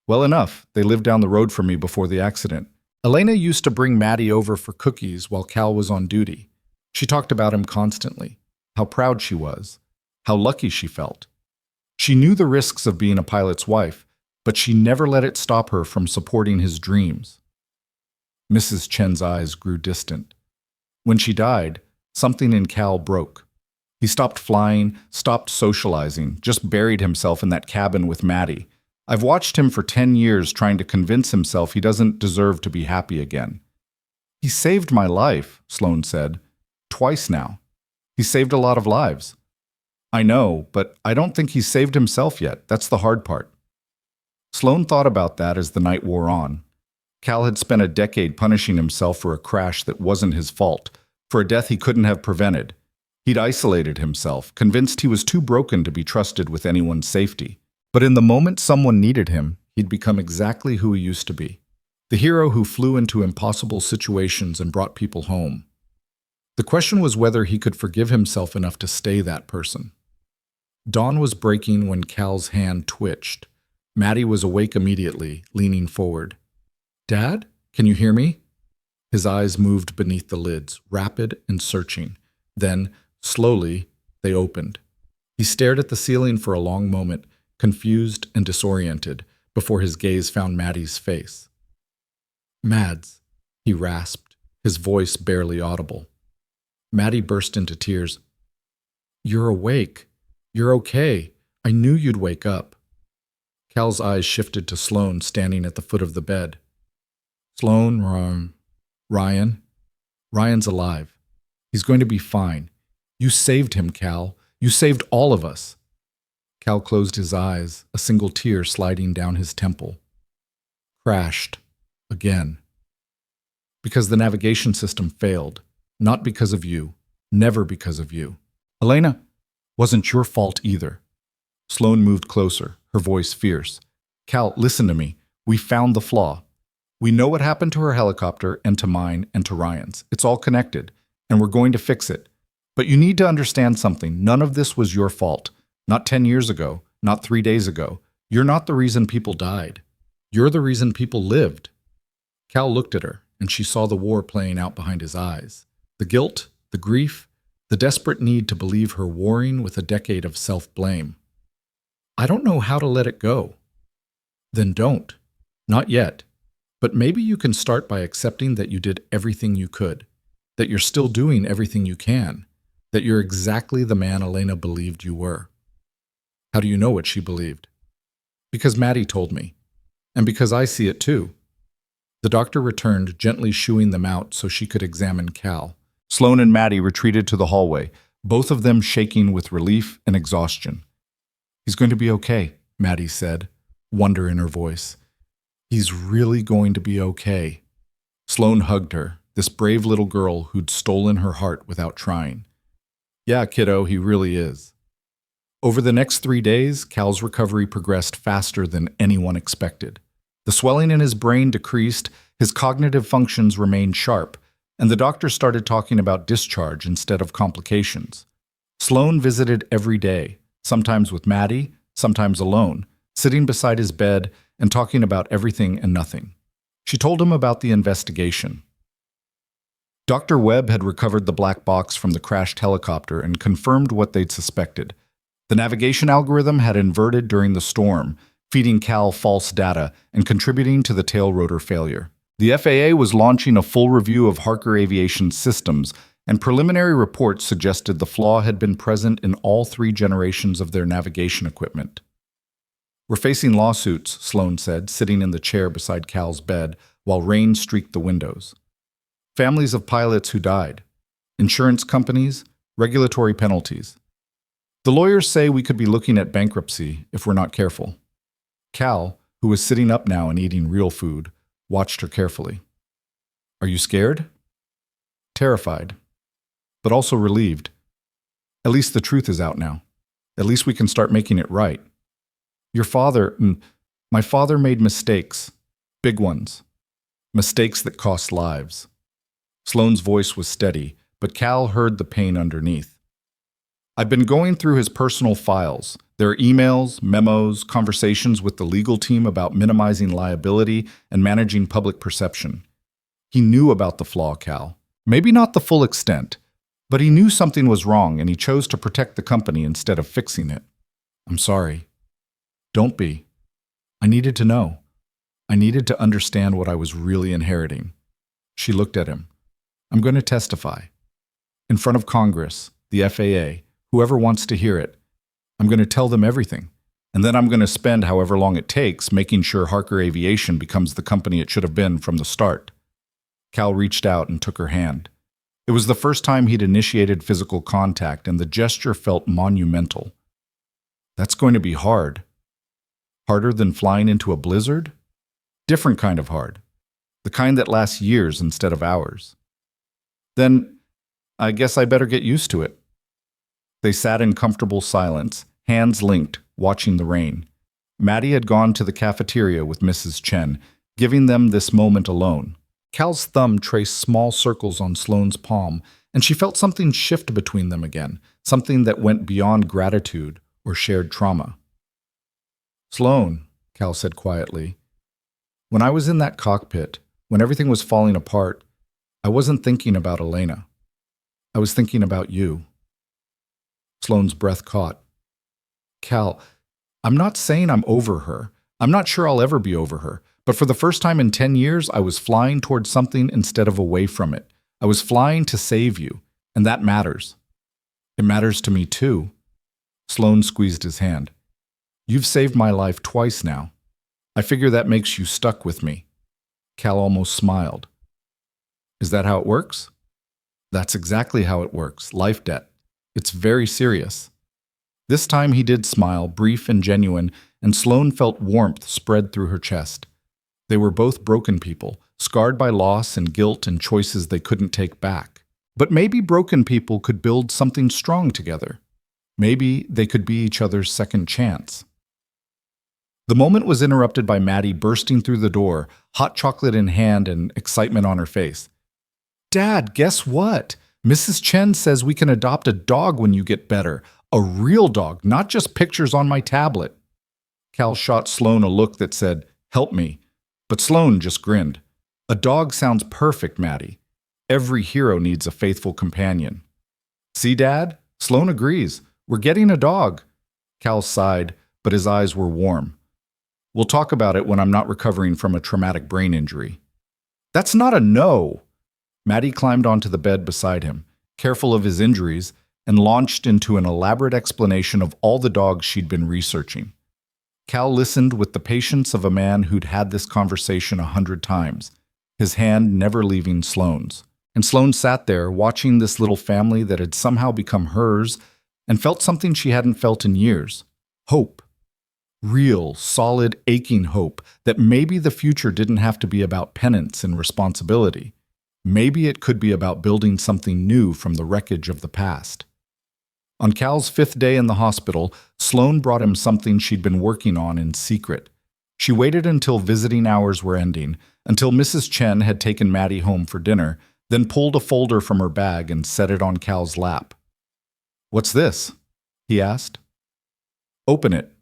Well enough. They lived down the road from me before the accident. Elena used to bring Maddie over for cookies while Cal was on duty. She talked about him constantly, how proud she was, how lucky she felt. She knew the risks of being a pilot's wife, but she never let it stop her from supporting his dreams. Mrs. Chen's eyes grew distant. When she died, something in Cal broke. He stopped flying, stopped socializing, just buried himself in that cabin with Maddie. I've watched him for 10 years trying to convince himself he doesn't deserve to be happy again. He saved my life, Sloan said. Twice now. He saved a lot of lives. I know, but I don't think he's saved himself yet. That's the hard part. Sloan thought about that as the night wore on. Cal had spent a decade punishing himself for a crash that wasn't his fault, for a death he couldn't have prevented. He'd isolated himself, convinced he was too broken to be trusted with anyone's safety. But in the moment someone needed him, he'd become exactly who he used to be. The hero who flew into impossible situations and brought people home. The question was whether he could forgive himself enough to stay that person. Dawn was breaking when Cal's hand twitched. Maddie was awake immediately, leaning forward. Dad, can you hear me? His eyes moved beneath the lids, rapid and searching. Then, slowly, they opened. He stared at the ceiling for a long moment, confused and disoriented, before his gaze found Maddie's face. "Mads," he rasped, his voice barely audible. Maddie burst into tears. "You're awake. You're okay. I knew you'd wake up." Cal's eyes shifted to Sloane standing at the foot of the bed. "Sloane, Ryan. Ryan's alive. He's going to be fine. You saved him, Cal. You saved all of us." Cal closed his eyes, a single tear sliding down his temple. "Crashed. Again. Because the navigation system failed. Not because of you. Never because of you. Elena, wasn't your fault either." Sloane moved closer, her voice fierce. "Cal, listen to me. We found the flaw. We know what happened to her helicopter and to mine and to Ryan's. It's all connected, and we're going to fix it. But you need to understand something. None of this was your fault. Not 10 years ago, not 3 days ago. You're not the reason people died. You're the reason people lived." Cal looked at her, and she saw the war playing out behind his eyes. The guilt, the grief, the desperate need to believe her warring with a decade of self-blame. "I don't know how to let it go." "Then don't. Not yet. But maybe you can start by accepting that you did everything you could, that you're still doing everything you can, that you're exactly the man Elena believed you were." "How do you know what she believed?" "Because Maddie told me. And because I see it too." The doctor returned, gently shooing them out so she could examine Cal. Sloane and Maddie retreated to the hallway, both of them shaking with relief and exhaustion. "He's going to be okay," Maddie said, wonder in her voice. "He's really going to be okay." Sloane hugged her, this brave little girl who'd stolen her heart without trying. "Yeah, kiddo, he really is." Over the next 3 days, Cal's recovery progressed faster than anyone expected. The swelling in his brain decreased, his cognitive functions remained sharp, and the doctor started talking about discharge instead of complications. Sloane visited every day, sometimes with Maddie, sometimes alone, sitting beside his bed and talking about everything and nothing. She told him about the investigation. Dr. Webb had recovered the black box from the crashed helicopter and confirmed what they'd suspected. The navigation algorithm had inverted during the storm, feeding Cal false data and contributing to the tail rotor failure. The FAA was launching a full review of Harker Aviation's systems, and preliminary reports suggested the flaw had been present in all 3 generations of their navigation equipment. "We're facing lawsuits," Sloane said, sitting in the chair beside Cal's bed while rain streaked the windows. "Families of pilots who died. Insurance companies, regulatory penalties. The lawyers say we could be looking at bankruptcy if we're not careful." Cal, who was sitting up now and eating real food, watched her carefully. "Are you scared?" "Terrified, but also relieved. At least the truth is out now. At least we can start making it right. My father made mistakes, big ones, mistakes that cost lives." Sloane's voice was steady, but Cal heard the pain underneath. "I've been going through his personal files. There are emails, memos, conversations with the legal team about minimizing liability and managing public perception. He knew about the flaw, Cal. Maybe not the full extent, but he knew something was wrong and he chose to protect the company instead of fixing it. I'm sorry. Don't be. I needed to know. I needed to understand what I was really inheriting." She looked at him. "I'm going to testify. In front of Congress, the FAA, whoever wants to hear it. I'm going to tell them everything. And then I'm going to spend however long it takes making sure Harker Aviation becomes the company it should have been from the start." Cal reached out and took her hand. It was the first time he'd initiated physical contact, and the gesture felt monumental. "That's going to be hard." "Harder than flying into a blizzard?" "Different kind of hard. The kind that lasts years instead of hours." "Then I guess I better get used to it." They sat in comfortable silence, hands linked, watching the rain. Maddie had gone to the cafeteria with Mrs. Chen, giving them this moment alone. Cal's thumb traced small circles on Sloane's palm, and she felt something shift between them again, something that went beyond gratitude or shared trauma. "Sloane," Cal said quietly, "when I was in that cockpit, when everything was falling apart, I wasn't thinking about Elena. I was thinking about you. Sloane's breath caught. Cal, I'm not saying I'm over her. I'm not sure I'll ever be over her. But for the first time in 10 years, I was flying towards something instead of away from it. I was flying to save you, and that matters. It matters to me too. Sloane squeezed his hand. You've saved my life twice now. I figure that makes you stuck with me. Cal almost smiled. Is that how it works? That's exactly how it works. Life debt. It's very serious. This time he did smile, brief and genuine, and Sloane felt warmth spread through her chest. They were both broken people, scarred by loss and guilt and choices they couldn't take back. But maybe broken people could build something strong together. Maybe they could be each other's second chance. The moment was interrupted by Maddie bursting through the door, hot chocolate in hand and excitement on her face. Dad, guess what? Mrs. Chen says we can adopt a dog when you get better. A real dog, not just pictures on my tablet. Cal shot Sloane a look that said, help me. But Sloane just grinned. A dog sounds perfect, Maddie. Every hero needs a faithful companion. See, Dad? Sloane agrees. We're getting a dog. Cal sighed, but his eyes were warm. We'll talk about it when I'm not recovering from a traumatic brain injury. That's not a no. Maddie climbed onto the bed beside him, careful of his injuries, and launched into an elaborate explanation of all the dogs she'd been researching. Cal listened with the patience of a man who'd had this conversation 100 times, his hand never leaving Sloane's. And Sloane sat there, watching this little family that had somehow become hers, and felt something she hadn't felt in years. Hope. Real, solid, aching hope that maybe the future didn't have to be about penance and responsibility. Maybe it could be about building something new from the wreckage of the past. On Cal's 5th day in the hospital, Sloane brought him something she'd been working on in secret. She waited until visiting hours were ending, until Mrs. Chen had taken Maddie home for dinner, then pulled a folder from her bag and set it on Cal's lap. What's this? He asked. Open it.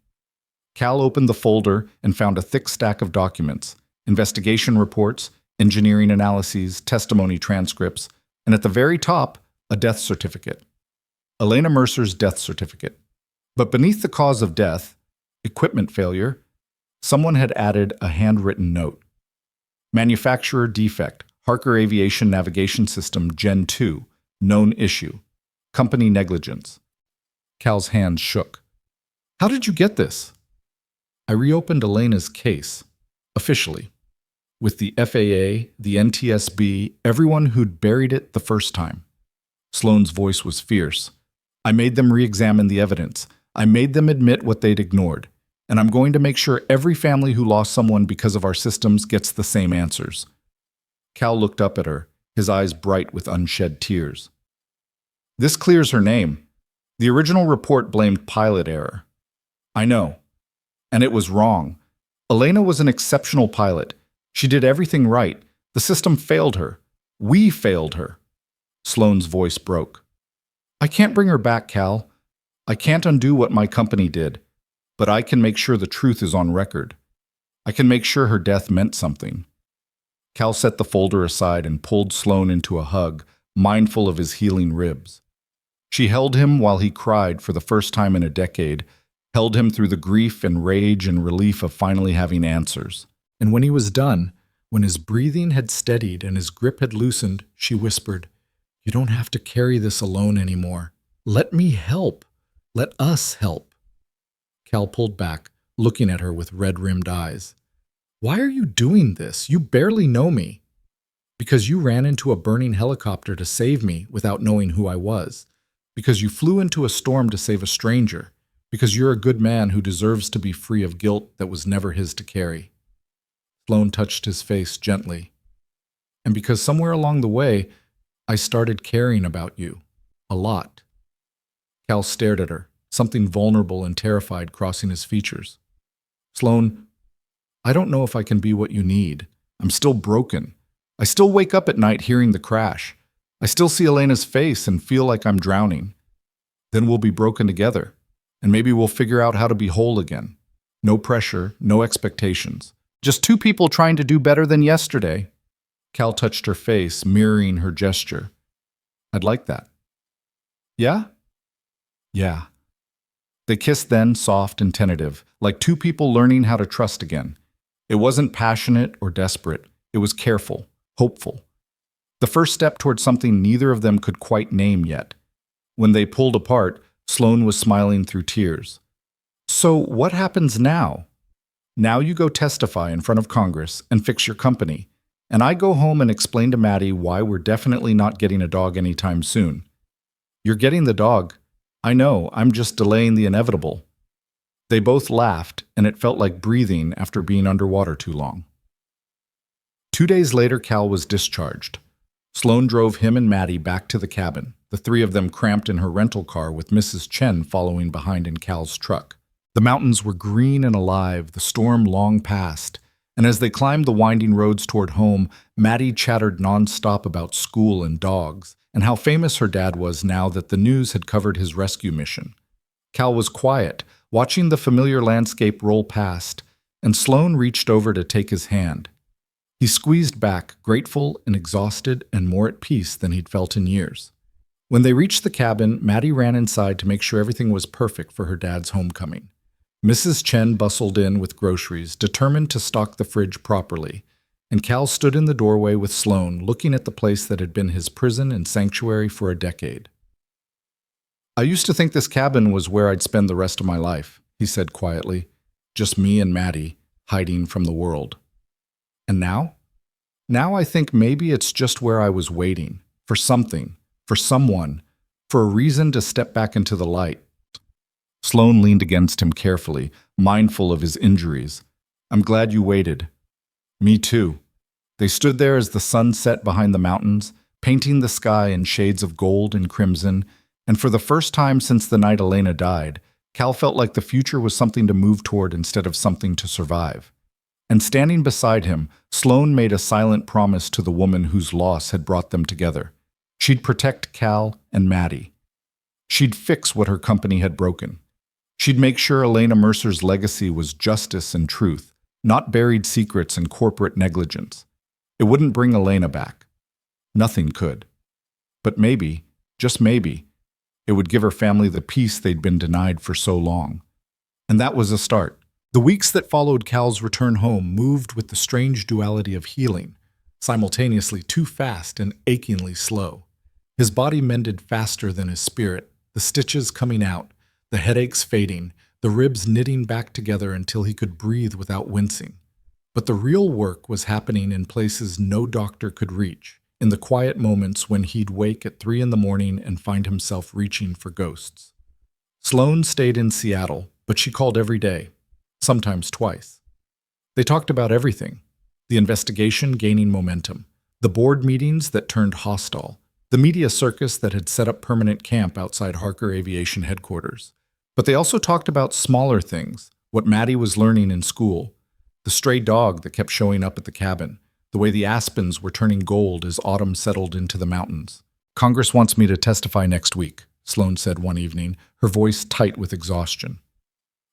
Cal opened the folder and found a thick stack of documents, investigation reports, engineering analyses, testimony transcripts, and at the very top, a death certificate. Elena Mercer's death certificate. But beneath the cause of death, equipment failure, someone had added a handwritten note. Manufacturer defect, Harker Aviation Navigation System Gen 2, known issue. Company negligence. Cal's hands shook. How did you get this? I reopened Elena's case, officially, with the FAA, the NTSB, everyone who'd buried it the first time. Sloane's voice was fierce. I made them re-examine the evidence. I made them admit what they'd ignored. And I'm going to make sure every family who lost someone because of our systems gets the same answers. Cal looked up at her, his eyes bright with unshed tears. This clears her name. The original report blamed pilot error. I know. And it was wrong. Elena was an exceptional pilot. She did everything right. The system failed her. We failed her. Sloane's voice broke. I can't bring her back, Cal. I can't undo what my company did. But I can make sure the truth is on record. I can make sure her death meant something. Cal set the folder aside and pulled Sloane into a hug, mindful of his healing ribs. She held him while he cried for the first time in a decade, held him through the grief and rage and relief of finally having answers. And when he was done, when his breathing had steadied and his grip had loosened, she whispered, You don't have to carry this alone anymore. Let me help. Let us help. Cal pulled back, looking at her with red-rimmed eyes. Why are you doing this? You barely know me. Because you ran into a burning helicopter to save me without knowing who I was. Because you flew into a storm to save a stranger. Because you're a good man who deserves to be free of guilt that was never his to carry. Sloane touched his face gently. And because somewhere along the way, I started caring about you. A lot. Cal stared at her, something vulnerable and terrified crossing his features. Sloane, I don't know if I can be what you need. I'm still broken. I still wake up at night hearing the crash. I still see Elena's face and feel like I'm drowning. Then we'll be broken together, and maybe we'll figure out how to be whole again. No pressure, no expectations. Just two people trying to do better than yesterday. Cal touched her face, mirroring her gesture. I'd like that. Yeah? Yeah. They kissed then, soft and tentative, like two people learning how to trust again. It wasn't passionate or desperate. It was careful, hopeful. The first step toward something neither of them could quite name yet. When they pulled apart, Sloane was smiling through tears. So what happens now? Now you go testify in front of Congress and fix your company. And I go home and explain to Maddie why we're definitely not getting a dog anytime soon. You're getting the dog. I know, I'm just delaying the inevitable. They both laughed, and it felt like breathing after being underwater too long. 2 days later, Cal was discharged. Sloane drove him and Maddie back to the cabin, the three of them cramped in her rental car with Mrs. Chen following behind in Cal's truck. The mountains were green and alive, the storm long past, and as they climbed the winding roads toward home, Maddie chattered nonstop about school and dogs, and how famous her dad was now that the news had covered his rescue mission. Cal was quiet, watching the familiar landscape roll past, and Sloane reached over to take his hand. He squeezed back, grateful and exhausted and more at peace than he'd felt in years. When they reached the cabin, Maddie ran inside to make sure everything was perfect for her dad's homecoming. Mrs. Chen bustled in with groceries, determined to stock the fridge properly, and Cal stood in the doorway with Sloane, looking at the place that had been his prison and sanctuary for a decade. I used to think this cabin was where I'd spend the rest of my life, he said quietly, just me and Maddie, hiding from the world. And now? Now I think maybe it's just where I was waiting, for something, for someone, for a reason to step back into the light. Sloane leaned against him carefully, mindful of his injuries. I'm glad you waited. Me too. They stood there as the sun set behind the mountains, painting the sky in shades of gold and crimson, and for the first time since the night Elena died, Cal felt like the future was something to move toward instead of something to survive. And standing beside him, Sloane made a silent promise to the woman whose loss had brought them together. She'd protect Cal and Maddie. She'd fix what her company had broken. She'd make sure Elena Mercer's legacy was justice and truth, not buried secrets and corporate negligence. It wouldn't bring Elena back. Nothing could. But maybe, just maybe, it would give her family the peace they'd been denied for so long. And that was a start. The weeks that followed Cal's return home moved with the strange duality of healing, simultaneously too fast and achingly slow. His body mended faster than his spirit, the stitches coming out, the headaches fading, the ribs knitting back together until he could breathe without wincing. But the real work was happening in places no doctor could reach, in the quiet moments when he'd wake at 3 in the morning and find himself reaching for ghosts. Sloane stayed in Seattle, but she called every day, sometimes twice. They talked about everything, the investigation gaining momentum, the board meetings that turned hostile, the media circus that had set up permanent camp outside Harker Aviation headquarters. But they also talked about smaller things, what Maddie was learning in school, the stray dog that kept showing up at the cabin, the way the aspens were turning gold as autumn settled into the mountains. Congress wants me to testify next week, Sloane said one evening, her voice tight with exhaustion.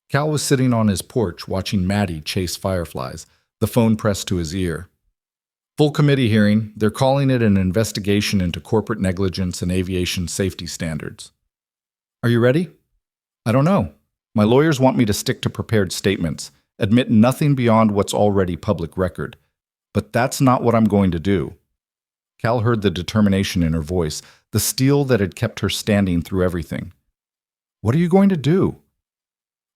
Cal was sitting on his porch watching Maddie chase fireflies, the phone pressed to his ear. Full committee hearing. They're calling it an investigation into corporate negligence and aviation safety standards. Are you ready? I don't know. My lawyers want me to stick to prepared statements, admit nothing beyond what's already public record. But that's not what I'm going to do. Cal heard the determination in her voice, the steel that had kept her standing through everything. What are you going to do?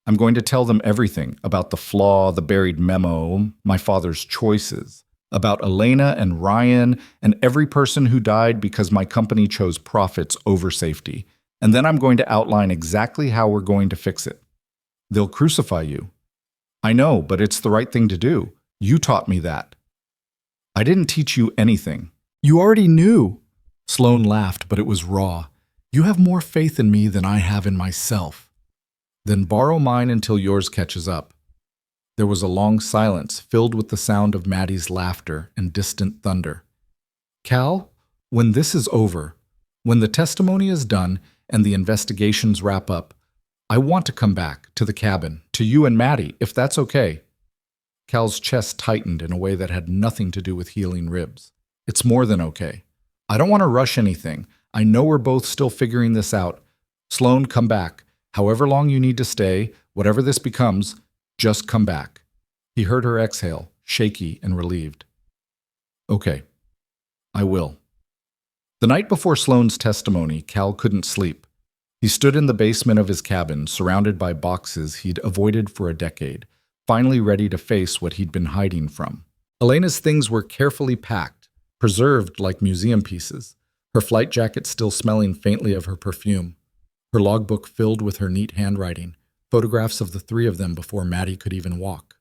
I'm going to tell them everything about the flaw, the buried memo, my father's choices, about Elena and Ryan and every person who died because my company chose profits over safety. And then I'm going to outline exactly how we're going to fix it. They'll crucify you. I know, but it's the right thing to do. You taught me that. I didn't teach you anything. You already knew. Sloane laughed, but it was raw. You have more faith in me than I have in myself. Then borrow mine until yours catches up. There was a long silence filled with the sound of Maddie's laughter and distant thunder. Cal, when this is over, when the testimony is done and the investigations wrap up, I want to come back to the cabin, to you and Maddie, if that's okay. Cal's chest tightened in a way that had nothing to do with healing ribs. It's more than okay. I don't want to rush anything. I know we're both still figuring this out. Sloan, come back. However long you need to stay, whatever this becomes, just come back. He heard her exhale, shaky and relieved. Okay, I will. The night before Sloane's testimony, Cal couldn't sleep. He stood in the basement of his cabin, surrounded by boxes he'd avoided for a decade, finally ready to face what he'd been hiding from. Elena's things were carefully packed, preserved like museum pieces, her flight jacket still smelling faintly of her perfume, her logbook filled with her neat handwriting, photographs of the three of them before Maddie could even walk.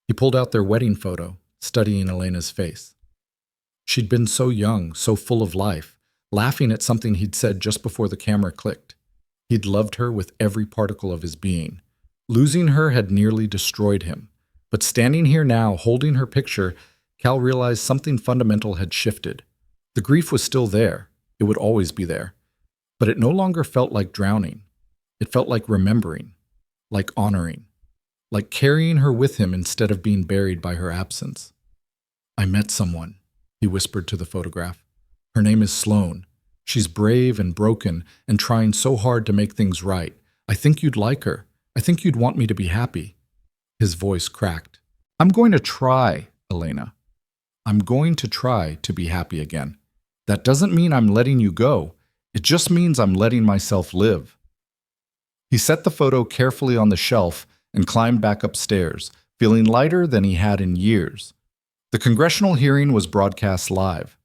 He pulled out their wedding photo, studying Elena's face. She'd been so young, so full of life, laughing at something he'd said just before the camera clicked. He'd loved her with every particle of his being. Losing her had nearly destroyed him. But standing here now, holding her picture, Cal realized something fundamental had shifted. The grief was still there. It would always be there. But it no longer felt like drowning. It felt like remembering, like honoring, like carrying her with him instead of being buried by her absence. I met someone, he whispered to the photograph. Her name is Sloan. She's brave and broken and trying so hard to make things right. I think you'd like her. I think you'd want me to be happy. His voice cracked. I'm going to try, Elena. I'm going to try to be happy again. That doesn't mean I'm letting you go. It just means I'm letting myself live. He set the photo carefully on the shelf and climbed back upstairs, feeling lighter than he had in years. The congressional hearing was broadcast live.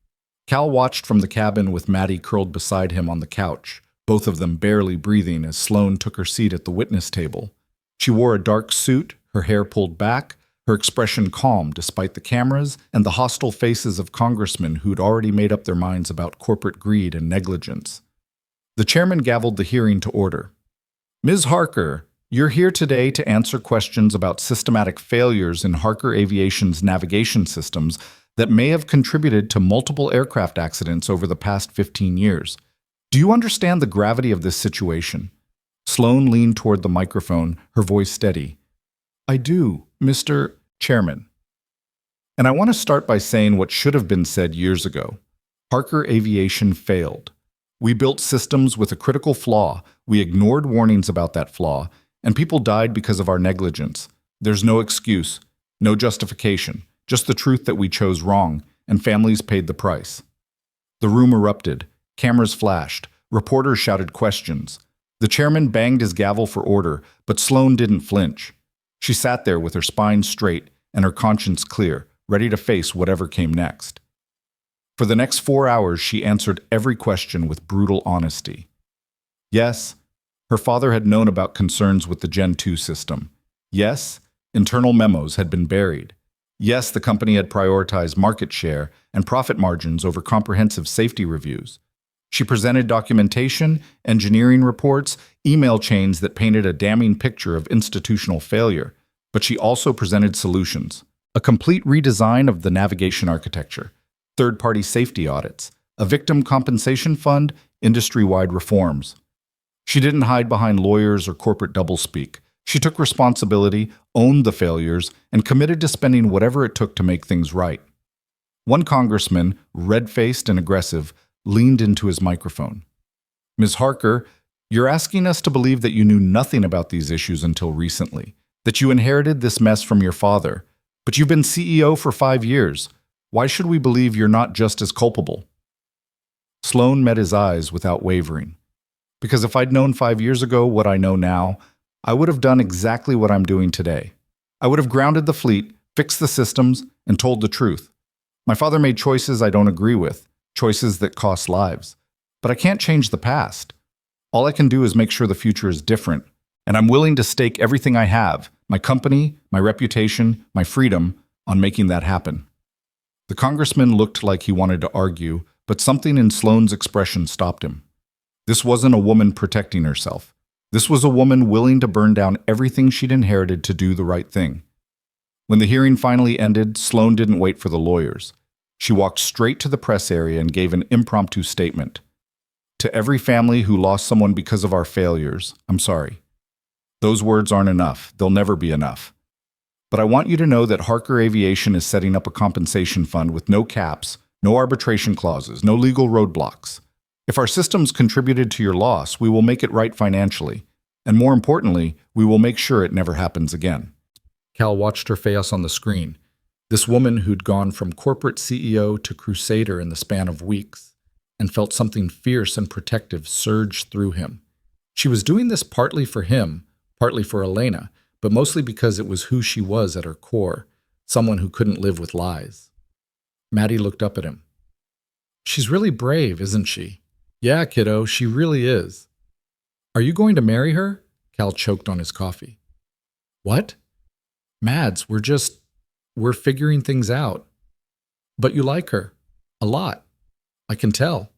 Cal watched from the cabin with Maddie curled beside him on the couch, both of them barely breathing as Sloan took her seat at the witness table. She wore a dark suit, her hair pulled back, her expression calm despite the cameras and the hostile faces of congressmen who'd already made up their minds about corporate greed and negligence. The chairman gavelled the hearing to order. Ms. Harker, you're here today to answer questions about systematic failures in Harker Aviation's navigation systems that may have contributed to multiple aircraft accidents over the past 15 years. Do you understand the gravity of this situation? Sloan leaned toward the microphone, her voice steady. I do, Mr. Chairman. And I want to start by saying what should have been said years ago. Harker Aviation failed. We built systems with a critical flaw, we ignored warnings about that flaw, and people died because of our negligence. There's no excuse, no justification, just the truth that we chose wrong, and families paid the price. The room erupted, cameras flashed, reporters shouted questions. The chairman banged his gavel for order, but Sloan didn't flinch. She sat there with her spine straight and her conscience clear, ready to face whatever came next. For the next 4 hours, she answered every question with brutal honesty. Yes, her father had known about concerns with the Gen 2 system. Yes, internal memos had been buried. Yes, the company had prioritized market share and profit margins over comprehensive safety reviews. She presented documentation, engineering reports, email chains that painted a damning picture of institutional failure, but she also presented solutions. A complete redesign of the navigation architecture, third-party safety audits, a victim compensation fund, industry-wide reforms. She didn't hide behind lawyers or corporate doublespeak. She took responsibility, owned the failures, and committed to spending whatever it took to make things right. One congressman, red-faced and aggressive, leaned into his microphone. Ms. Harker, you're asking us to believe that you knew nothing about these issues until recently, that you inherited this mess from your father, but you've been CEO for 5 years. Why should we believe you're not just as culpable? Sloan met his eyes without wavering. Because if I'd known 5 years ago what I know now, I would have done exactly what I'm doing today. I would have grounded the fleet, fixed the systems, and told the truth. My father made choices I don't agree with, choices that cost lives. But I can't change the past. All I can do is make sure the future is different, and I'm willing to stake everything I have, my company, my reputation, my freedom, on making that happen. The congressman looked like he wanted to argue, but something in Sloan's expression stopped him. This wasn't a woman protecting herself. This was a woman willing to burn down everything she'd inherited to do the right thing. When the hearing finally ended, Sloan didn't wait for the lawyers. She walked straight to the press area and gave an impromptu statement. To every family who lost someone because of our failures, I'm sorry. Those words aren't enough. They'll never be enough. But I want you to know that Harker Aviation is setting up a compensation fund with no caps, No arbitration clauses, no legal roadblocks. If our systems contributed to your loss, we will make it right financially. And more importantly, we will make sure it never happens again. Cal watched her face on the screen. This woman who'd gone from corporate CEO to crusader in the span of weeks, and felt something fierce and protective surge through him. She was doing this partly for him, partly for Elena, but mostly because it was who she was at her core, someone who couldn't live with lies. Maddie looked up at him. She's really brave, isn't she? Yeah, kiddo, she really is. Are you going to marry her? Cal choked on his coffee. What? Mads, we're figuring things out. But you like her. A lot. I can tell.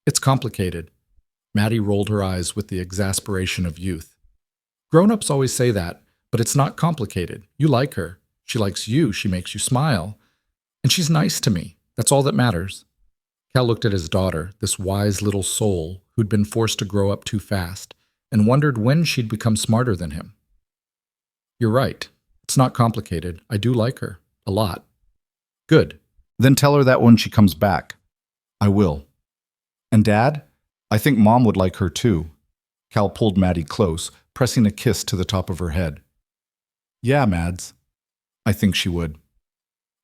It's complicated. Maddie rolled her eyes with the exasperation of youth. Grown-ups always say that, but it's not complicated. You like her. She likes you. She makes you smile. And she's nice to me. That's all that matters. Cal looked at his daughter, this wise little soul who'd been forced to grow up too fast, and wondered when she'd become smarter than him. You're right. It's not complicated. I do like her. A lot. Good. Then tell her that when she comes back. I will. And Dad? I think Mom would like her too. Cal pulled Maddie close, pressing a kiss to the top of her head. Yeah, Mads. I think she would.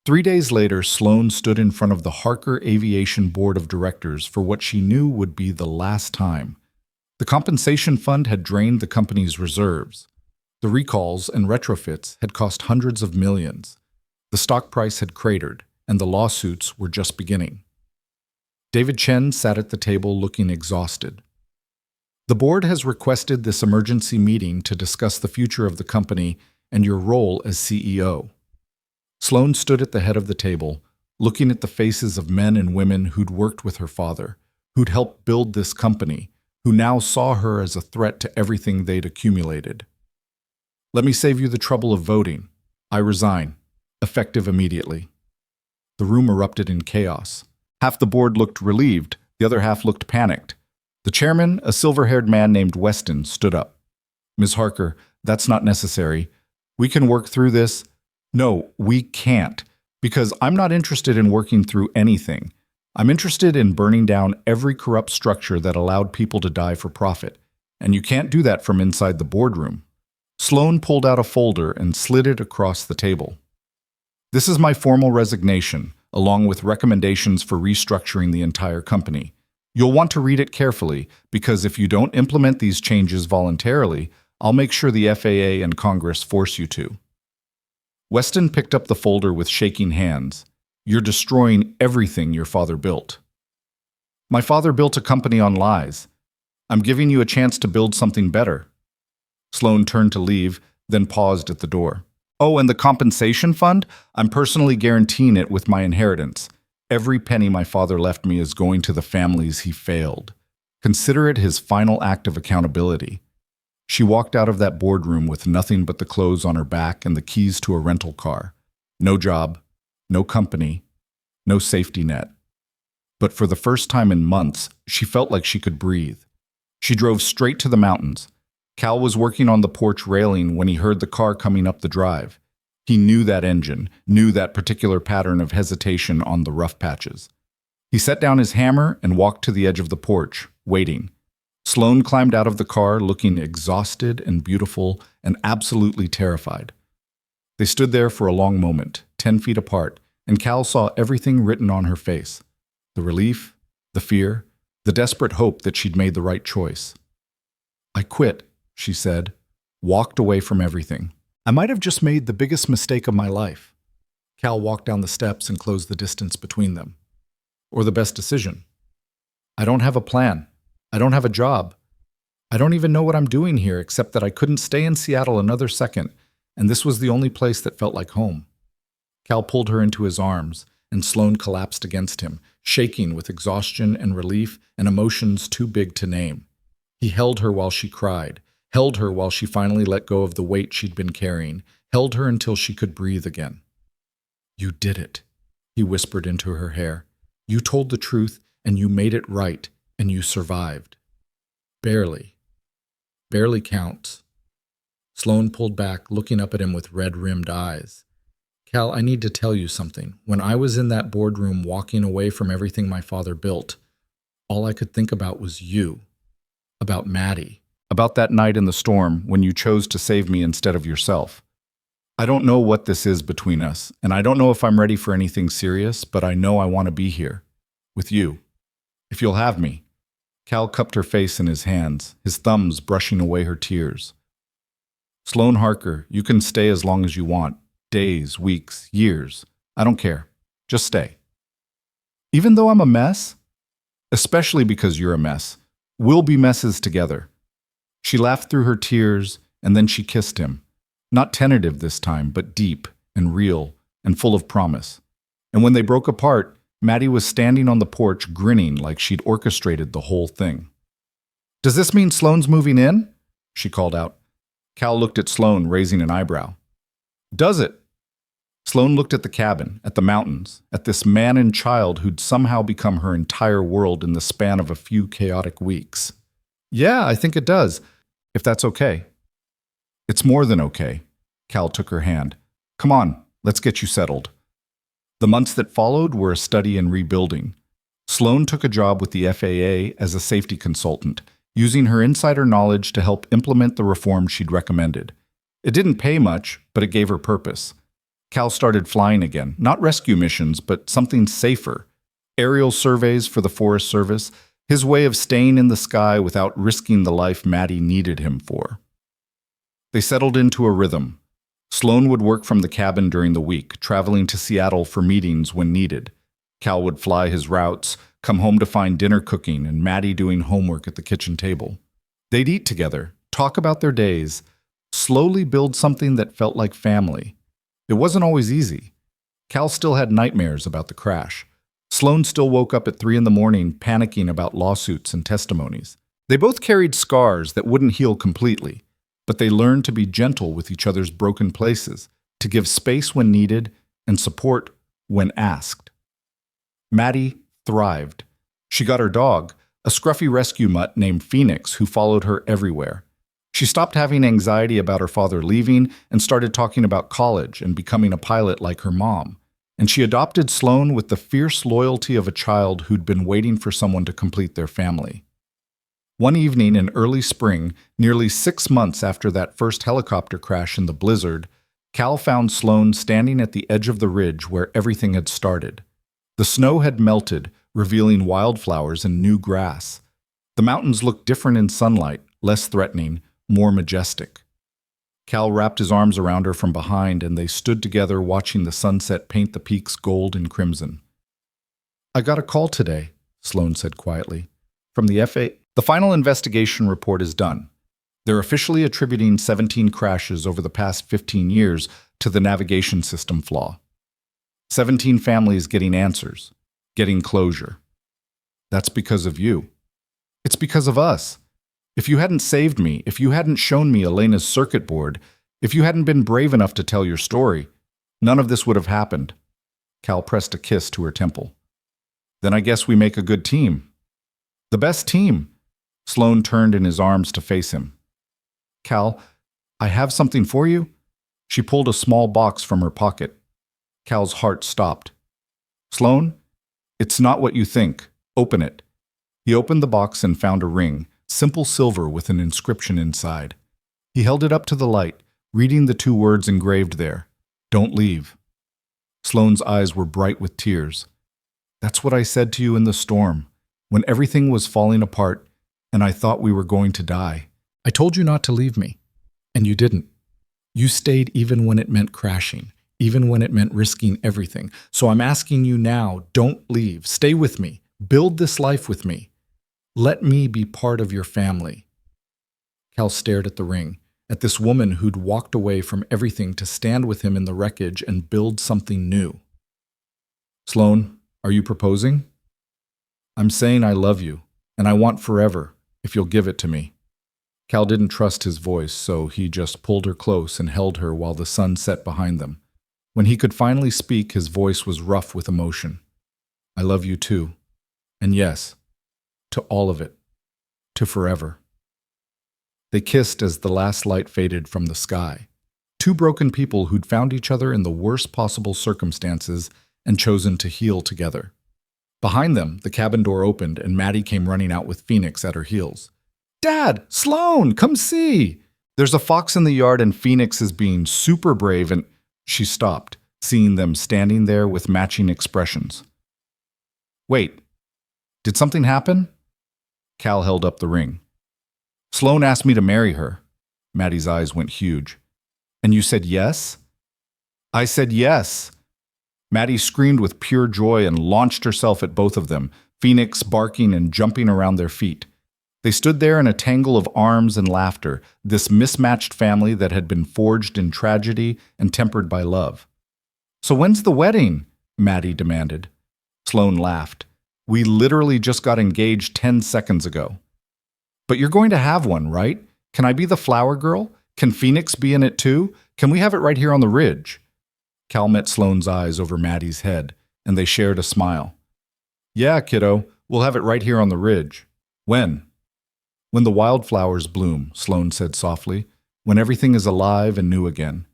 3 days later, Sloane stood in front of the Harker Aviation Board of Directors for what she knew would be the last time. The compensation fund had drained the company's reserves. The recalls and retrofits had cost hundreds of millions. The stock price had cratered, and the lawsuits were just beginning. David Chen sat at the table looking exhausted. The board has requested this emergency meeting to discuss the future of the company and your role as CEO. Sloane stood at the head of the table, looking at the faces of men and women who'd worked with her father, who'd helped build this company, who now saw her as a threat to everything they'd accumulated. Let me save you the trouble of voting. I resign, effective immediately. The room erupted in chaos. Half the board looked relieved, the other half looked panicked. The chairman, a silver-haired man named Weston, stood up. Ms. Harker, that's not necessary. We can work through this. No, we can't, because I'm not interested in working through anything. I'm interested in burning down every corrupt structure that allowed people to die for profit, and you can't do that from inside the boardroom. Sloane pulled out a folder and slid it across the table. This is my formal resignation, along with recommendations for restructuring the entire company. You'll want to read it carefully, because if you don't implement these changes voluntarily, I'll make sure the FAA and Congress force you to. Weston picked up the folder with shaking hands. You're destroying everything your father built. My father built a company on lies. I'm giving you a chance to build something better. Sloane turned to leave, then paused at the door. Oh, and the compensation fund? I'm personally guaranteeing it with my inheritance. Every penny my father left me is going to the families he failed. Consider it his final act of accountability. She walked out of that boardroom with nothing but the clothes on her back and the keys to a rental car. No job, no company, no safety net. But for the first time in months, she felt like she could breathe. She drove straight to the mountains. Cal was working on the porch railing when he heard the car coming up the drive. He knew that engine, knew that particular pattern of hesitation on the rough patches. He set down his hammer and walked to the edge of the porch, waiting. Sloane climbed out of the car looking exhausted and beautiful and absolutely terrified. They stood there for a long moment, 10 feet apart, and Cal saw everything written on her face. The relief, the fear, the desperate hope that she'd made the right choice. I quit, she said, walked away from everything. I might have just made the biggest mistake of my life. Cal walked down the steps and closed the distance between them. Or the best decision. I don't have a plan. I don't have a job. I don't even know what I'm doing here except that I couldn't stay in Seattle another second, and this was the only place that felt like home. Cal pulled her into his arms, and Sloane collapsed against him, shaking with exhaustion and relief and emotions too big to name. He held her while she cried, held her while she finally let go of the weight she'd been carrying, held her until she could breathe again. You did it, he whispered into her hair. You told the truth, and you made it right, and you survived. Barely. Barely counts. Sloane pulled back, looking up at him with red-rimmed eyes. Cal, I need to tell you something. When I was in that boardroom walking away from everything my father built, all I could think about was you, about Maddie. About that night in the storm when you chose to save me instead of yourself. I don't know what this is between us, and I don't know if I'm ready for anything serious, but I know I want to be here. With you. If you'll have me. Cal cupped her face in his hands, his thumbs brushing away her tears. Sloane Harker, you can stay as long as you want. Days, weeks, years. I don't care. Just stay. Even though I'm a mess? Especially because you're a mess. We'll be messes together. She laughed through her tears, and then she kissed him. Not tentative this time, but deep and real and full of promise. And when they broke apart, Maddie was standing on the porch grinning like she'd orchestrated the whole thing. Does this mean Sloane's moving in? She called out. Cal looked at Sloane, raising an eyebrow. Does it? Sloane looked at the cabin, at the mountains, at this man and child who'd somehow become her entire world in the span of a few chaotic weeks. Yeah, I think it does, if that's okay. It's more than okay. Cal took her hand. Come on, let's get you settled. The months that followed were a study in rebuilding. Sloane took a job with the FAA as a safety consultant, using her insider knowledge to help implement the reforms she'd recommended. It didn't pay much, but it gave her purpose. Cal started flying again, not rescue missions, but something safer. Aerial surveys for the Forest Service, his way of staying in the sky without risking the life Maddie needed him for. They settled into a rhythm. Sloane would work from the cabin during the week, traveling to Seattle for meetings when needed. Cal would fly his routes, come home to find dinner cooking and Maddie doing homework at the kitchen table. They'd eat together, talk about their days, slowly build something that felt like family. It wasn't always easy. Cal still had nightmares about the crash. Sloane still woke up at 3 in the morning panicking about lawsuits and testimonies. They both carried scars that wouldn't heal completely, but they learned to be gentle with each other's broken places, to give space when needed and support when asked. Maddie thrived. She got her dog, a scruffy rescue mutt named Phoenix, who followed her everywhere. She stopped having anxiety about her father leaving and started talking about college and becoming a pilot like her mom. And she adopted Sloane with the fierce loyalty of a child who'd been waiting for someone to complete their family. One evening in early spring, nearly 6 months after that first helicopter crash in the blizzard, Cal found Sloane standing at the edge of the ridge where everything had started. The snow had melted, revealing wildflowers and new grass. The mountains looked different in sunlight, less threatening, more majestic. Cal wrapped his arms around her from behind, and they stood together watching the sunset paint the peaks gold and crimson. I got a call today, Sloane said quietly, from the FAA. The final investigation report is done. They're officially attributing 17 crashes over the past 15 years to the navigation system flaw. 17 families getting answers, getting closure. That's because of you. It's because of us. If you hadn't saved me, if you hadn't shown me Elena's circuit board, if you hadn't been brave enough to tell your story, none of this would have happened. Cal pressed a kiss to her temple. Then I guess we make a good team. The best team. Sloane turned in his arms to face him. Cal, I have something for you. She pulled a small box from her pocket. Cal's heart stopped. Sloane, it's not what you think. Open it. He opened the box and found a ring, simple silver with an inscription inside. He held it up to the light, reading the 2 words engraved there. Don't leave. Sloane's eyes were bright with tears. That's what I said to you in the storm, when everything was falling apart and I thought we were going to die. I told you not to leave me, and you didn't. You stayed even when it meant crashing, even when it meant risking everything. So I'm asking you now, don't leave. Stay with me. Build this life with me. Let me be part of your family. Cal stared at the ring, at this woman who'd walked away from everything to stand with him in the wreckage and build something new. Sloane, are you proposing? I'm saying I love you, and I want forever, if you'll give it to me. Cal didn't trust his voice, so he just pulled her close and held her while the sun set behind them. When he could finally speak, his voice was rough with emotion. I love you too. And yes, to all of it. To forever. They kissed as the last light faded from the sky. two broken people who'd found each other in the worst possible circumstances and chosen to heal together. Behind them, the cabin door opened and Maddie came running out with Phoenix at her heels. "Dad! Sloan! Come see! There's a fox in the yard and Phoenix is being super brave and—" She stopped, seeing them standing there with matching expressions. "Wait, did something happen?" Cal held up the ring. "Sloan asked me to marry her." Maddie's eyes went huge. "And you said yes?" "I said yes." Maddie screamed with pure joy and launched herself at both of them, Phoenix barking and jumping around their feet. They stood there in a tangle of arms and laughter, this mismatched family that had been forged in tragedy and tempered by love. "So when's the wedding?" Maddie demanded. Sloan laughed. "We literally just got engaged 10 seconds ago." "But you're going to have one, right? Can I be the flower girl? Can Phoenix be in it too? Can we have it right here on the ridge?" Cal met Sloan's eyes over Maddie's head, and they shared a smile. "Yeah, kiddo, we'll have it right here on the ridge." "When?" "When the wildflowers bloom," Sloan said softly, "when everything is alive and new again."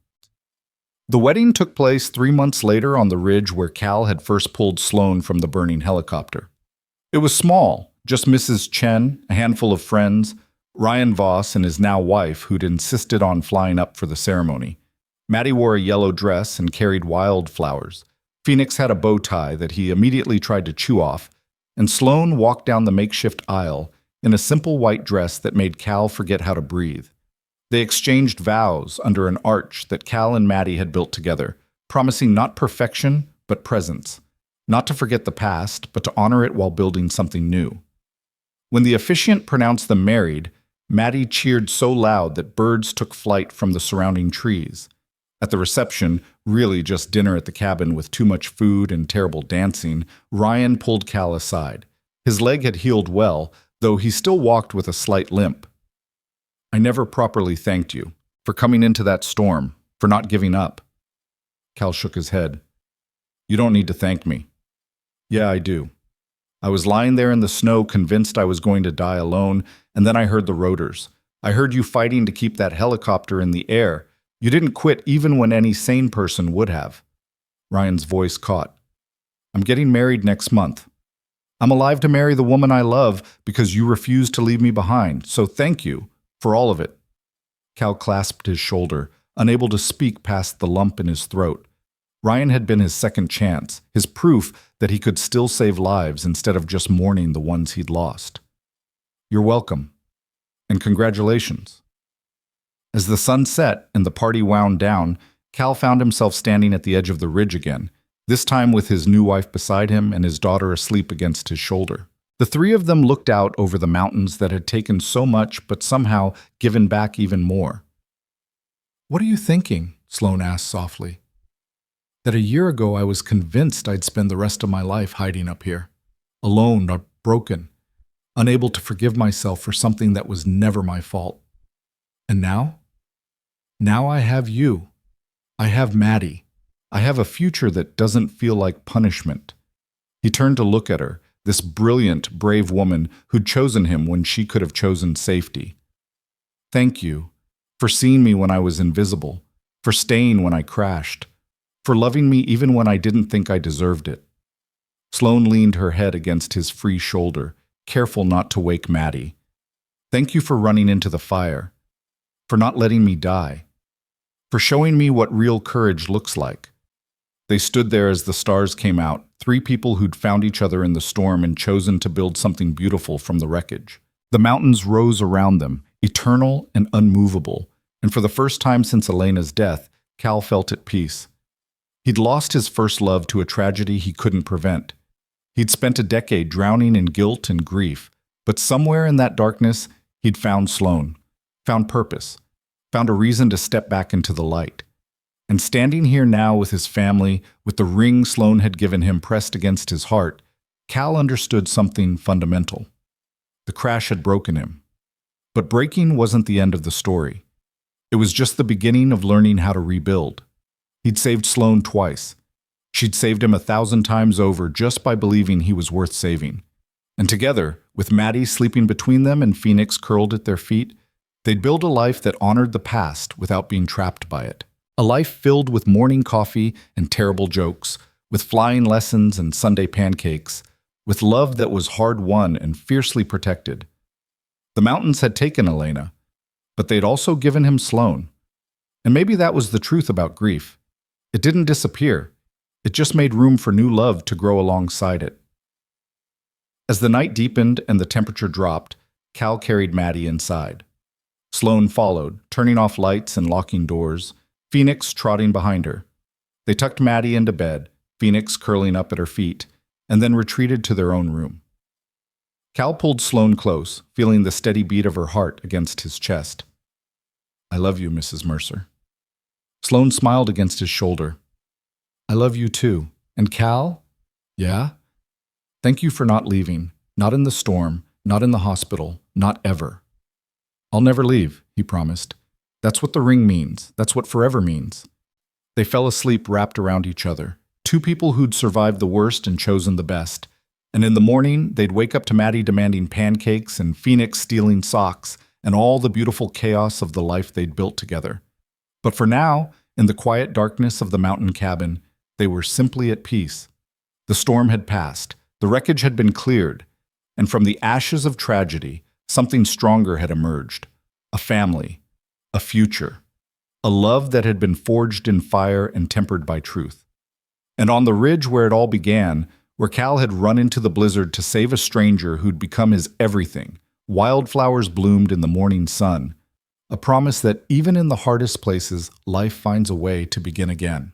The wedding took place 3 months later on the ridge where Cal had first pulled Sloan from the burning helicopter. It was small, just Mrs. Chen, a handful of friends, Ryan Voss and his now wife who'd insisted on flying up for the ceremony. Maddie wore a yellow dress and carried wildflowers. Phoenix had a bow tie that he immediately tried to chew off, and Sloan walked down the makeshift aisle in a simple white dress that made Cal forget how to breathe. They exchanged vows under an arch that Cal and Maddie had built together, promising not perfection, but presence. Not to forget the past, but to honor it while building something new. When the officiant pronounced them married, Maddie cheered so loud that birds took flight from the surrounding trees. At the reception, really just dinner at the cabin with too much food and terrible dancing, Ryan pulled Cal aside. His leg had healed well, though he still walked with a slight limp. "I never properly thanked you for coming into that storm, for not giving up." Cal shook his head. "You don't need to thank me." "Yeah, I do. I was lying there in the snow convinced I was going to die alone, and then I heard the rotors. I heard you fighting to keep that helicopter in the air. You didn't quit even when any sane person would have." Ryan's voice caught. "I'm getting married next month. I'm alive to marry the woman I love because you refused to leave me behind, so thank you for all of it." Cal clasped his shoulder, unable to speak past the lump in his throat. Ryan had been his second chance, his proof that he could still save lives instead of just mourning the ones he'd lost. "You're welcome. And congratulations." As the sun set and the party wound down, Cal found himself standing at the edge of the ridge again, this time with his new wife beside him and his daughter asleep against his shoulder. The three of them looked out over the mountains that had taken so much but somehow given back even more. "What are you thinking?" Sloan asked softly. "That a year ago I was convinced I'd spend the rest of my life hiding up here, alone or broken, unable to forgive myself for something that was never my fault. And now? Now I have you. I have Maddie. I have a future that doesn't feel like punishment." He turned to look at her, this brilliant, brave woman who'd chosen him when she could have chosen safety. "Thank you for seeing me when I was invisible, for staying when I crashed, for loving me even when I didn't think I deserved it." Sloan leaned her head against his free shoulder, careful not to wake Maddie. "Thank you for running into the fire, for not letting me die, for showing me what real courage looks like." They stood there as the stars came out, three people who'd found each other in the storm and chosen to build something beautiful from the wreckage. The mountains rose around them, eternal and unmovable, and for the first time since Elena's death, Cal felt at peace. He'd lost his first love to a tragedy he couldn't prevent. He'd spent a decade drowning in guilt and grief, but somewhere in that darkness, he'd found Sloan, found purpose, found a reason to step back into the light. And standing here now with his family, with the ring Sloan had given him pressed against his heart, Cal understood something fundamental. The crash had broken him. But breaking wasn't the end of the story. It was just the beginning of learning how to rebuild. He'd saved Sloan twice. She'd saved him 1,000 times over just by believing he was worth saving. And together, with Maddie sleeping between them and Phoenix curled at their feet, they'd build a life that honored the past without being trapped by it. A life filled with morning coffee and terrible jokes, with flying lessons and Sunday pancakes, with love that was hard-won and fiercely protected. The mountains had taken Elena, but they'd also given him Sloane. And maybe that was the truth about grief. It didn't disappear. It just made room for new love to grow alongside it. As the night deepened and the temperature dropped, Cal carried Maddie inside. Sloane followed, turning off lights and locking doors, Phoenix trotting behind her. They tucked Maddie into bed, Phoenix curling up at her feet, and then retreated to their own room. Cal pulled Sloane close, feeling the steady beat of her heart against his chest. "I love you, Mrs. Mercer." Sloane smiled against his shoulder. "I love you too. And Cal?" "Yeah?" "Thank you for not leaving. Not in the storm, not in the hospital, not ever." "I'll never leave," he promised. "That's what the ring means. That's what forever means." They fell asleep wrapped around each other, two people who'd survived the worst and chosen the best. And in the morning, they'd wake up to Maddie demanding pancakes and Phoenix stealing socks and all the beautiful chaos of the life they'd built together. But for now, in the quiet darkness of the mountain cabin, they were simply at peace. The storm had passed, the wreckage had been cleared, and from the ashes of tragedy, something stronger had emerged. A family, a future, a love that had been forged in fire and tempered by truth. And on the ridge where it all began, where Cal had run into the blizzard to save a stranger who'd become his everything, wildflowers bloomed in the morning sun, a promise that even in the hardest places, life finds a way to begin again.